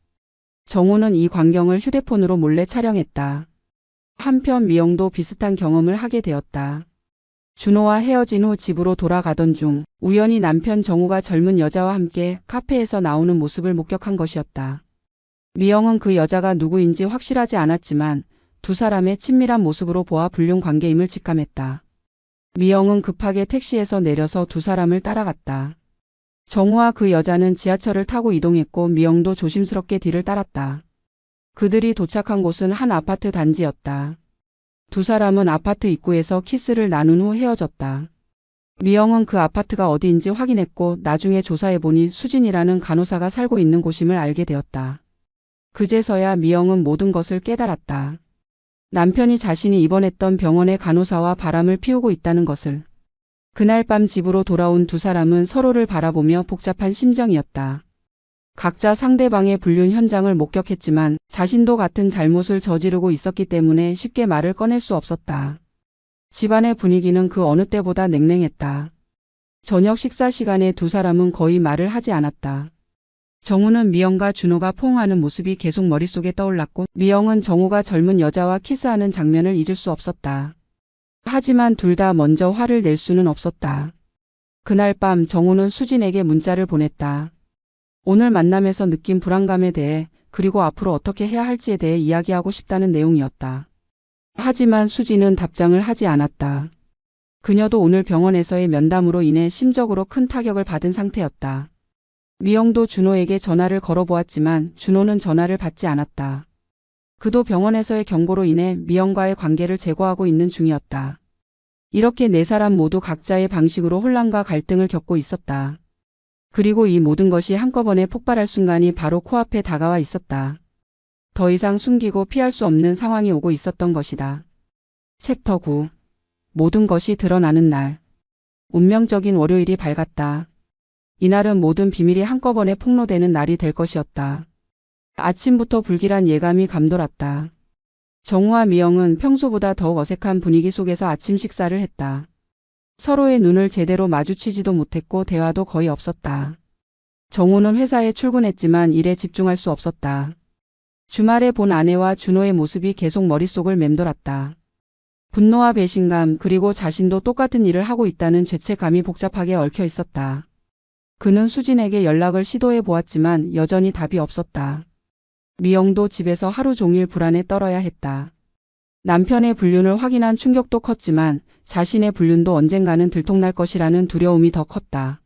정우는 이 광경을 휴대폰으로 몰래 촬영했다. 한편 미영도 비슷한 경험을 하게 되었다. 준호와 헤어진 후 집으로 돌아가던 중 우연히 남편 정우가 젊은 여자와 함께 카페에서 나오는 모습을 목격한 것이었다. 미영은 그 여자가 누구인지 확실하지 않았지만 두 사람의 친밀한 모습으로 보아 불륜 관계임을 직감했다. 미영은 급하게 택시에서 내려서 두 사람을 따라갔다. 정우와 그 여자는 지하철을 타고 이동했고 미영도 조심스럽게 뒤를 따랐다. 그들이 도착한 곳은 한 아파트 단지였다. 두 사람은 아파트 입구에서 키스를 나눈 후 헤어졌다. 미영은 그 아파트가 어디인지 확인했고 나중에 조사해보니 수진이라는 간호사가 살고 있는 곳임을 알게 되었다. 그제서야 미영은 모든 것을 깨달았다. 남편이 자신이 입원했던 병원의 간호사와 바람을 피우고 있다는 것을. 그날 밤 집으로 돌아온 두 사람은 서로를 바라보며 복잡한 심정이었다. 각자 상대방의 불륜 현장을 목격했지만 자신도 같은 잘못을 저지르고 있었기 때문에 쉽게 말을 꺼낼 수 없었다. 집안의 분위기는 그 어느 때보다 냉랭했다. 저녁 식사 시간에 두 사람은 거의 말을 하지 않았다. 정우는 미영과 준호가 포옹하는 모습이 계속 머릿속에 떠올랐고 미영은 정우가 젊은 여자와 키스하는 장면을 잊을 수 없었다. 하지만 둘 다 먼저 화를 낼 수는 없었다. 그날 밤 정우는 수진에게 문자를 보냈다. 오늘 만남에서 느낀 불안감에 대해 그리고 앞으로 어떻게 해야 할지에 대해 이야기하고 싶다는 내용이었다. 하지만 수진은 답장을 하지 않았다. 그녀도 오늘 병원에서의 면담으로 인해 심적으로 큰 타격을 받은 상태였다. 미영도 준호에게 전화를 걸어보았지만 준호는 전화를 받지 않았다. 그도 병원에서의 경고로 인해 미영과의 관계를 제고하고 있는 중이었다. 이렇게 네 사람 모두 각자의 방식으로 혼란과 갈등을 겪고 있었다. 그리고 이 모든 것이 한꺼번에 폭발할 순간이 바로 코앞에 다가와 있었다. 더 이상 숨기고 피할 수 없는 상황이 오고 있었던 것이다. 챕터 9. 모든 것이 드러나는 날. 운명적인 월요일이 밝았다. 이날은 모든 비밀이 한꺼번에 폭로되는 날이 될 것이었다. 아침부터 불길한 예감이 감돌았다. 정우와 미영은 평소보다 더욱 어색한 분위기 속에서 아침 식사를 했다. 서로의 눈을 제대로 마주치지도 못했고 대화도 거의 없었다. 정우는 회사에 출근했지만 일에 집중할 수 없었다. 주말에 본 아내와 준호의 모습이 계속 머릿속을 맴돌았다. 분노와 배신감 그리고 자신도 똑같은 일을 하고 있다는 죄책감이 복잡하게 얽혀 있었다. 그는 수진에게 연락을 시도해 보았지만 여전히 답이 없었다. 미영도 집에서 하루 종일 불안에 떨어야 했다. 남편의 불륜을 확인한 충격도 컸지만 자신의 불륜도 언젠가는 들통날 것이라는 두려움이 더 컸다.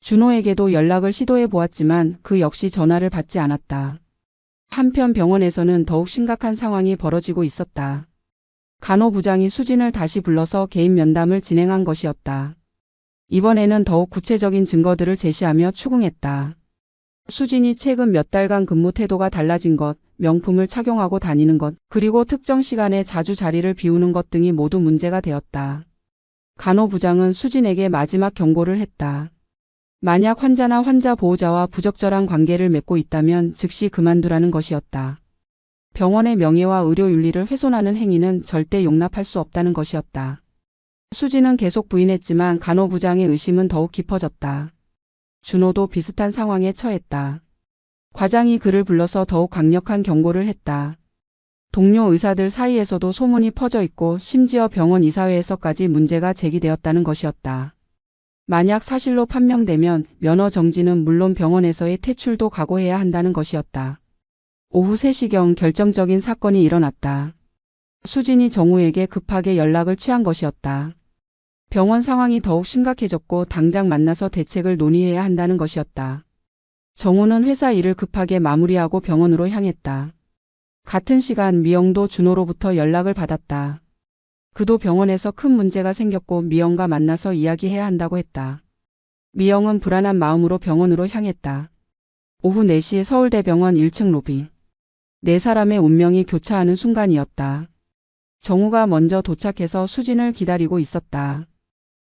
준호에게도 연락을 시도해 보았지만 그 역시 전화를 받지 않았다. 한편 병원에서는 더욱 심각한 상황이 벌어지고 있었다. 간호부장이 수진을 다시 불러서 개인 면담을 진행한 것이었다. 이번에는 더욱 구체적인 증거들을 제시하며 추궁했다. 수진이 최근 몇 달간 근무 태도가 달라진 것, 명품을 착용하고 다니는 것, 그리고 특정 시간에 자주 자리를 비우는 것 등이 모두 문제가 되었다. 간호부장은 수진에게 마지막 경고를 했다. 만약 환자나 환자 보호자와 부적절한 관계를 맺고 있다면 즉시 그만두라는 것이었다. 병원의 명예와 의료 윤리를 훼손하는 행위는 절대 용납할 수 없다는 것이었다. 수진은 계속 부인했지만 간호부장의 의심은 더욱 깊어졌다. 준호도 비슷한 상황에 처했다. 과장이 그를 불러서 더욱 강력한 경고를 했다. 동료 의사들 사이에서도 소문이 퍼져 있고 심지어 병원 이사회에서까지 문제가 제기되었다는 것이었다. 만약 사실로 판명되면 면허 정지는 물론 병원에서의 퇴출도 각오해야 한다는 것이었다. 오후 3시경 결정적인 사건이 일어났다. 수진이 정우에게 급하게 연락을 취한 것이었다. 병원 상황이 더욱 심각해졌고 당장 만나서 대책을 논의해야 한다는 것이었다. 정우는 회사 일을 급하게 마무리하고 병원으로 향했다. 같은 시간 미영도 준호로부터 연락을 받았다. 그도 병원에서 큰 문제가 생겼고 미영과 만나서 이야기해야 한다고 했다. 미영은 불안한 마음으로 병원으로 향했다. 오후 4시 서울대병원 1층 로비. 네 사람의 운명이 교차하는 순간이었다. 정우가 먼저 도착해서 수진을 기다리고 있었다.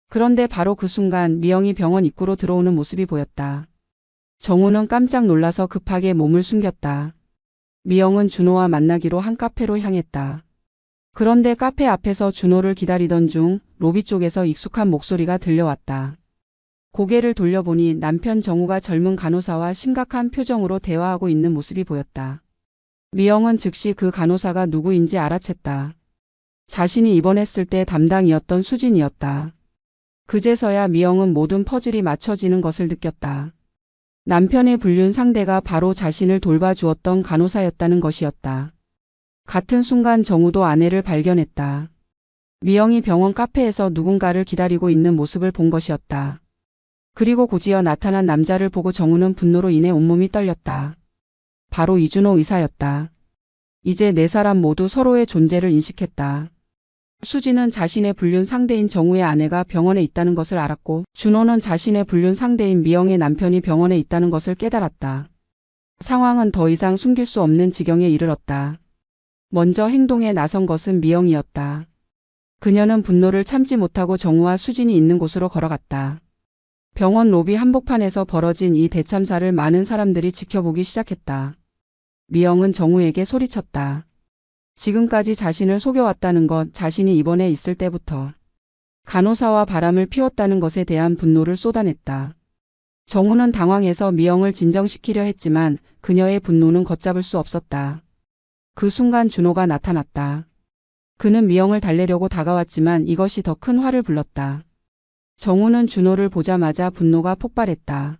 그런데 바로 그 순간 미영이 병원 입구로 들어오는 모습이 보였다. 정우는 깜짝 놀라서 급하게 몸을 숨겼다. 미영은 준호와 만나기로 한 카페로 향했다. 그런데 카페 앞에서 준호를 기다리던 중 로비 쪽에서 익숙한 목소리가 들려왔다. 고개를 돌려보니 남편 정우가 젊은 간호사와 심각한 표정으로 대화하고 있는 모습이 보였다. 미영은 즉시 그 간호사가 누구인지 알아챘다. 자신이 입원했을 때 담당이었던 수진이었다. 그제서야 미영은 모든 퍼즐이 맞춰지는 것을 느꼈다. 남편의 불륜 상대가 바로 자신을 돌봐주었던 간호사였다는 것이었다. 같은 순간 정우도 아내를 발견했다. 미영이 병원 카페에서 누군가를 기다리고 있는 모습을 본 것이었다. 그리고 곧이어 나타난 남자를 보고 정우는 분노로 인해 온몸이 떨렸다. 바로 이준호 의사였다. 이제 네 사람 모두 서로의 존재를 인식했다. 수진은 자신의 불륜 상대인 정우의 아내가 병원에 있다는 것을 알았고 준호는 자신의 불륜 상대인 미영의 남편이 병원에 있다는 것을 깨달았다. 상황은 더 이상 숨길 수 없는 지경에 이르렀다. 먼저 행동에 나선 것은 미영이었다. 그녀는 분노를 참지 못하고 정우와 수진이 있는 곳으로 걸어갔다. 병원 로비 한복판에서 벌어진 이 대참사를 많은 사람들이 지켜보기 시작했다. 미영은 정우에게 소리쳤다. 지금까지 자신을 속여왔다는 것, 자신이 입원해 있을 때부터 간호사와 바람을 피웠다는 것에 대한 분노를 쏟아냈다. 정우는 당황해서 미영을 진정시키려 했지만 그녀의 분노는 걷잡을 수 없었다. 그 순간 준호가 나타났다. 그는 미영을 달래려고 다가왔지만 이것이 더 큰 화를 불렀다. 정우는 준호를 보자마자 분노가 폭발했다.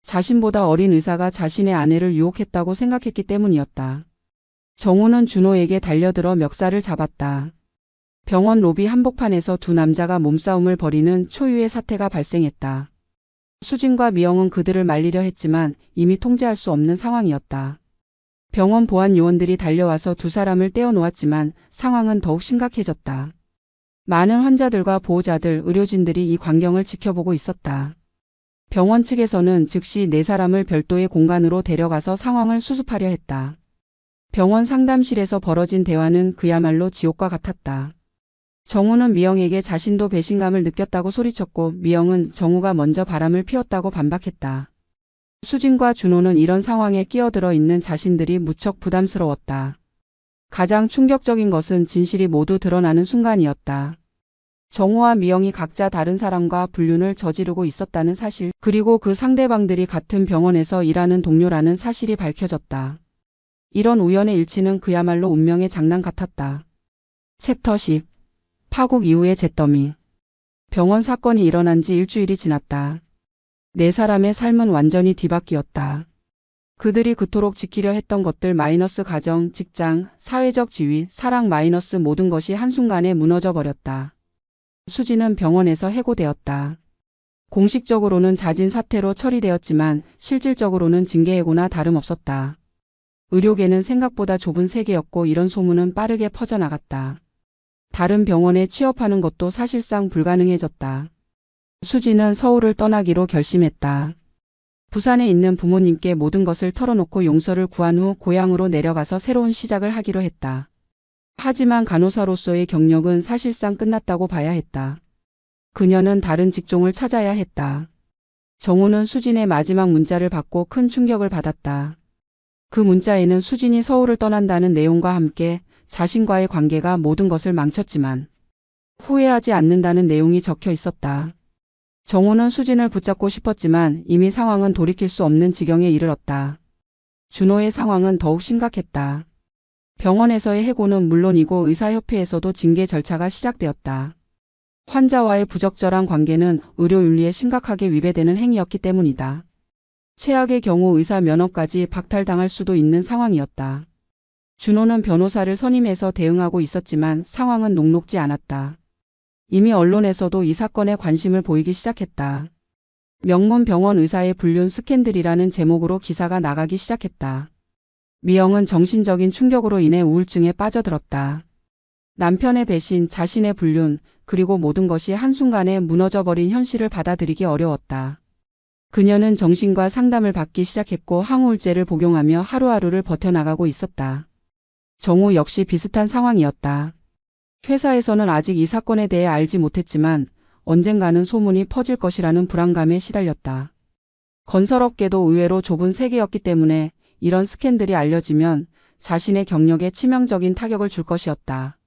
자신보다 어린 의사가 자신의 아내를 유혹했다고 생각했기 때문이었다. 정우는 준호에게 달려들어 멱살을 잡았다. 병원 로비 한복판에서 두 남자가 몸싸움을 벌이는 초유의 사태가 발생했다. 수진과 미영은 그들을 말리려 했지만 이미 통제할 수 없는 상황이었다. 병원 보안 요원들이 달려와서 두 사람을 떼어놓았지만 상황은 더욱 심각해졌다. 많은 환자들과 보호자들, 의료진들이 이 광경을 지켜보고 있었다. 병원 측에서는 즉시 네 사람을 별도의 공간으로 데려가서 상황을 수습하려 했다. 병원 상담실에서 벌어진 대화는 그야말로 지옥과 같았다. 정우는 미영에게 자신도 배신감을 느꼈다고 소리쳤고 미영은 정우가 먼저 바람을 피웠다고 반박했다. 수진과 준호는 이런 상황에 끼어들어 있는 자신들이 무척 부담스러웠다. 가장 충격적인 것은 진실이 모두 드러나는 순간이었다. 정우와 미영이 각자 다른 사람과 불륜을 저지르고 있었다는 사실, 그리고 그 상대방들이 같은 병원에서 일하는 동료라는 사실이 밝혀졌다. 이런 우연의 일치는 그야말로 운명의 장난 같았다. 챕터 10. 파국 이후의 잿더미. 병원 사건이 일어난 지 일주일이 지났다. 네 사람의 삶은 완전히 뒤바뀌었다. 그들이 그토록 지키려 했던 것들 마이너스 가정, 직장, 사회적 지위, 사랑 마이너스 모든 것이 한순간에 무너져 버렸다. 수진은 병원에서 해고되었다. 공식적으로는 자진 사퇴로 처리되었지만 실질적으로는 징계해고나 다름없었다. 의료계는 생각보다 좁은 세계였고 이런 소문은 빠르게 퍼져나갔다. 다른 병원에 취업하는 것도 사실상 불가능해졌다. 수진은 서울을 떠나기로 결심했다. 부산에 있는 부모님께 모든 것을 털어놓고 용서를 구한 후 고향으로 내려가서 새로운 시작을 하기로 했다. 하지만 간호사로서의 경력은 사실상 끝났다고 봐야 했다. 그녀는 다른 직종을 찾아야 했다. 정우는 수진의 마지막 문자를 받고 큰 충격을 받았다. 그 문자에는 수진이 서울을 떠난다는 내용과 함께 자신과의 관계가 모든 것을 망쳤지만 후회하지 않는다는 내용이 적혀 있었다. 정우는 수진을 붙잡고 싶었지만 이미 상황은 돌이킬 수 없는 지경에 이르렀다. 준호의 상황은 더욱 심각했다. 병원에서의 해고는 물론이고 의사협회에서도 징계 절차가 시작되었다. 환자와의 부적절한 관계는 의료윤리에 심각하게 위배되는 행위였기 때문이다. 최악의 경우 의사 면허까지 박탈당할 수도 있는 상황이었다. 준호는 변호사를 선임해서 대응하고 있었지만 상황은 녹록지 않았다. 이미 언론에서도 이 사건에 관심을 보이기 시작했다. 명문 병원 의사의 불륜 스캔들이라는 제목으로 기사가 나가기 시작했다. 미영은 정신적인 충격으로 인해 우울증에 빠져들었다. 남편의 배신, 자신의 불륜, 그리고 모든 것이 한순간에 무너져버린 현실을 받아들이기 어려웠다. 그녀는 정신과 상담을 받기 시작했고 항우울제를 복용하며 하루하루를 버텨나가고 있었다. 정우 역시 비슷한 상황이었다. 회사에서는 아직 이 사건에 대해 알지 못했지만 언젠가는 소문이 퍼질 것이라는 불안감에 시달렸다. 건설업계도 의외로 좁은 세계였기 때문에 이런 스캔들이 알려지면 자신의 경력에 치명적인 타격을 줄 것이었다.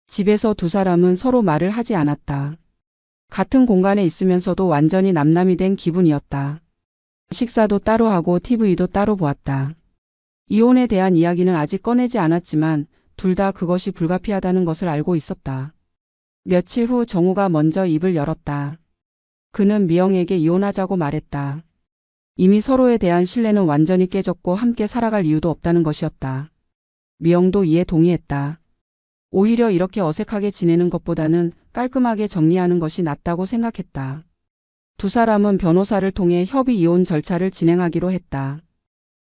집에서 두 사람은 서로 말을 하지 않았다. 같은 공간에 있으면서도 완전히 남남이 된 기분이었다. 식사도 따로 하고 TV도 따로 보았다. 이혼에 대한 이야기는 아직 꺼내지 않았지만 둘 다 그것이 불가피하다는 것을 알고 있었다. 며칠 후 정우가 먼저 입을 열었다. 그는 미영에게 이혼하자고 말했다. 이미 서로에 대한 신뢰는 완전히 깨졌고 함께 살아갈 이유도 없다는 것이었다. 미영도 이에 동의했다. 오히려 이렇게 어색하게 지내는 것보다는 깔끔하게 정리하는 것이 낫다고 생각했다. 두 사람은 변호사를 통해 협의 이혼 절차를 진행하기로 했다.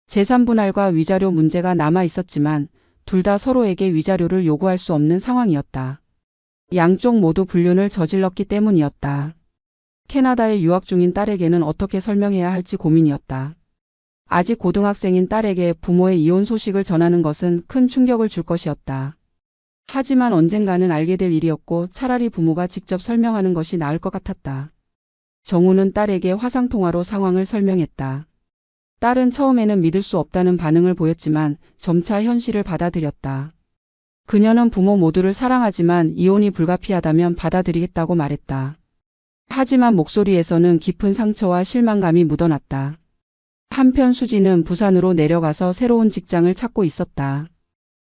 재산 분할과 위자료 문제가 남아 있었지만 둘 다 서로에게 위자료를 요구할 수 없는 상황이었다. 양쪽 모두 불륜을 저질렀기 때문이었다. 캐나다에 유학 중인 딸에게는 어떻게 설명해야 할지 고민이었다. 아직 고등학생인 딸에게 부모의 이혼 소식을 전하는 것은 큰 충격을 줄 것이었다. 하지만 언젠가는 알게 될 일이었고 차라리 부모가 직접 설명하는 것이 나을 것 같았다. 정우는 딸에게 화상통화로 상황을 설명했다. 딸은 처음에는 믿을 수 없다는 반응을 보였지만 점차 현실을 받아들였다. 그녀는 부모 모두를 사랑하지만 이혼이 불가피하다면 받아들이겠다고 말했다. 하지만 목소리에서는 깊은 상처와 실망감이 묻어났다. 한편 수지는 부산으로 내려가서 새로운 직장을 찾고 있었다.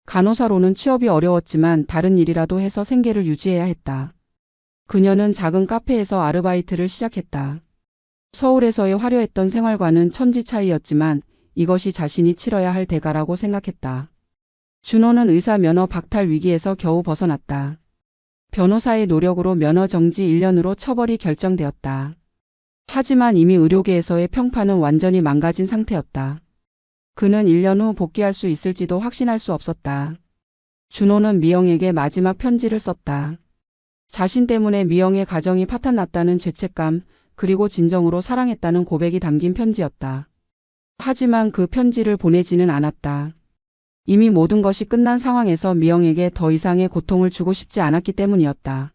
간호사로는 취업이 어려웠지만 다른 일이라도 해서 생계를 유지해야 했다. 그녀는 작은 카페에서 아르바이트를 시작했다. 서울에서의 화려했던 생활과는 천지 차이였지만 이것이 자신이 치러야 할 대가라고 생각했다. 준호는 의사 면허 박탈 위기에서 겨우 벗어났다. 변호사의 노력으로 면허 정지 1년으로 처벌이 결정되었다. 하지만 이미 의료계에서의 평판은 완전히 망가진 상태였다. 그는 1년 후 복귀할 수 있을지도 확신할 수 없었다. 준호는 미영에게 마지막 편지를 썼다. 자신 때문에 미영의 가정이 파탄났다는 죄책감, 그리고 진정으로 사랑했다는 고백이 담긴 편지였다. 하지만 그 편지를 보내지는 않았다. 이미 모든 것이 끝난 상황에서 미영에게 더 이상의 고통을 주고 싶지 않았기 때문이었다.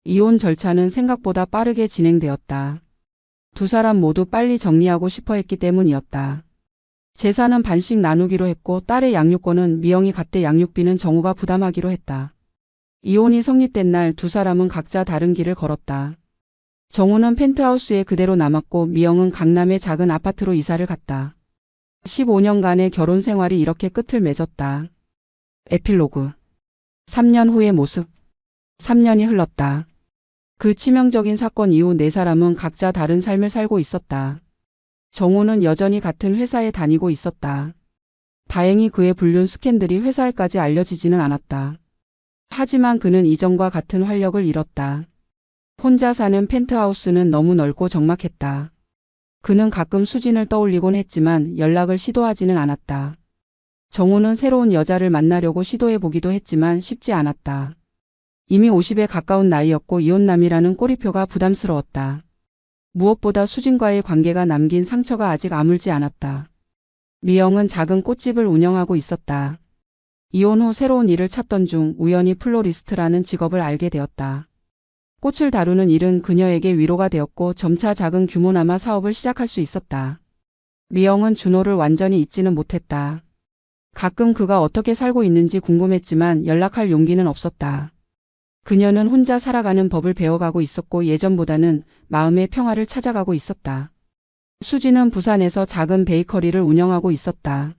이혼 절차는 생각보다 빠르게 진행되었다. 두 사람 모두 빨리 정리하고 싶어 했기 때문이었다. 재산은 반씩 나누기로 했고 딸의 양육권은 미영이 갖되 양육비는 정우가 부담하기로 했다. 이혼이 성립된 날 두 사람은 각자 다른 길을 걸었다. 정우는 펜트하우스에 그대로 남았고 미영은 강남의 작은 아파트로 이사를 갔다. 15년간의 결혼 생활이 이렇게 끝을 맺었다. 에필로그 3년 후의 모습. 3년이 흘렀다. 그 치명적인 사건 이후 네 사람은 각자 다른 삶을 살고 있었다. 정우는 여전히 같은 회사에 다니고 있었다. 다행히 그의 불륜 스캔들이 회사에까지 알려지지는 않았다. 하지만 그는 이전과 같은 활력을 잃었다. 혼자 사는 펜트하우스는 너무 넓고 적막했다. 그는 가끔 수진을 떠올리곤 했지만 연락을 시도하지는 않았다. 정우는 새로운 여자를 만나려고 시도해보기도 했지만 쉽지 않았다. 이미 50에 가까운 나이였고 이혼남이라는 꼬리표가 부담스러웠다. 무엇보다 수진과의 관계가 남긴 상처가 아직 아물지 않았다. 미영은 작은 꽃집을 운영하고 있었다. 이혼 후 새로운 일을 찾던 중 우연히 플로리스트라는 직업을 알게 되었다. 꽃을 다루는 일은 그녀에게 위로가 되었고 점차 작은 규모나마 사업을 시작할 수 있었다. 미영은 준호를 완전히 잊지는 못했다. 가끔 그가 어떻게 살고 있는지 궁금했지만 연락할 용기는 없었다. 그녀는 혼자 살아가는 법을 배워가고 있었고 예전보다는 마음의 평화를 찾아가고 있었다. 수지는 부산에서 작은 베이커리를 운영하고 있었다.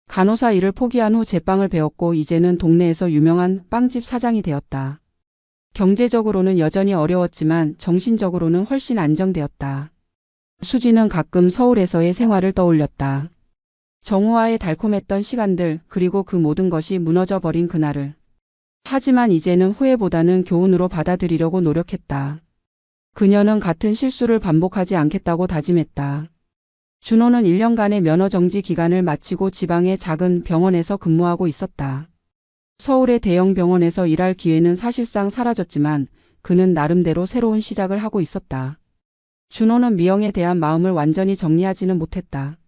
간호사 일을 포기한 후 제빵을 배웠고 이제는 동네에서 유명한 빵집 사장이 되었다. 경제적으로는 여전히 어려웠지만 정신적으로는 훨씬 안정되었다. 수지는 가끔 서울에서의 생활을 떠올렸다. 정우와의 달콤했던 시간들, 그리고 그 모든 것이 무너져 버린 그날을. 하지만 이제는 후회보다는 교훈으로 받아들이려고 노력했다. 그녀는 같은 실수를 반복하지 않겠다고 다짐했다. 준호는 1년간의 면허 정지 기간을 마치고 지방의 작은 병원에서 근무하고 있었다. 서울의 대형 병원에서 일할 기회는 사실상 사라졌지만 그는 나름대로 새로운 시작을 하고 있었다. 준호는 미영에 대한 마음을 완전히 정리하지는 못했다.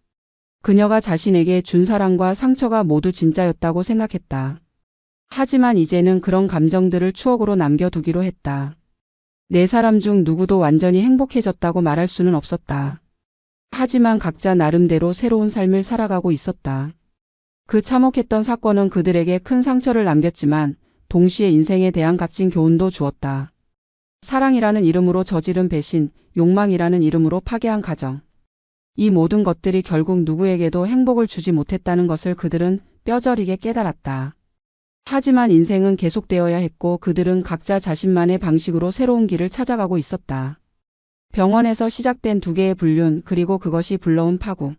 그녀가 자신에게 준 사랑과 상처가 모두 진짜였다고 생각했다. 하지만 이제는 그런 감정들을 추억으로 남겨두기로 했다. 네 사람 중 누구도 완전히 행복해졌다고 말할 수는 없었다. 하지만 각자 나름대로 새로운 삶을 살아가고 있었다. 그 참혹했던 사건은 그들에게 큰 상처를 남겼지만 동시에 인생에 대한 값진 교훈도 주었다. 사랑이라는 이름으로 저지른 배신, 욕망이라는 이름으로 파괴한 가정. 이 모든 것들이 결국 누구에게도 행복을 주지 못했다는 것을 그들은 뼈저리게 깨달았다. 하지만 인생은 계속되어야 했고 그들은 각자 자신만의 방식으로 새로운 길을 찾아가고 있었다. 병원에서 시작된 두 개의 불륜, 그리고 그것이 불러온 파국.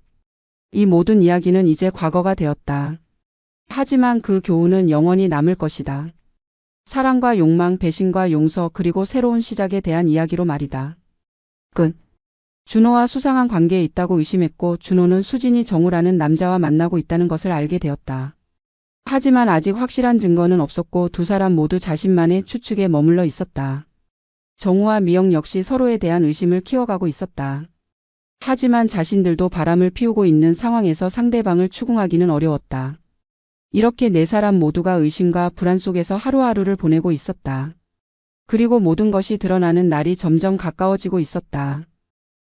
이 모든 이야기는 이제 과거가 되었다. 하지만 그 교훈은 영원히 남을 것이다. 사랑과 욕망, 배신과 용서, 그리고 새로운 시작에 대한 이야기로 말이다. 끝. 준호와 수상한 관계에 있다고 의심했고 준호는 수진이 정우라는 남자와 만나고 있다는 것을 알게 되었다. 하지만 아직 확실한 증거는 없었고 두 사람 모두 자신만의 추측에 머물러 있었다. 정우와 미영 역시 서로에 대한 의심을 키워가고 있었다. 하지만 자신들도 바람을 피우고 있는 상황에서 상대방을 추궁하기는 어려웠다. 이렇게 네 사람 모두가 의심과 불안 속에서 하루하루를 보내고 있었다. 그리고 모든 것이 드러나는 날이 점점 가까워지고 있었다.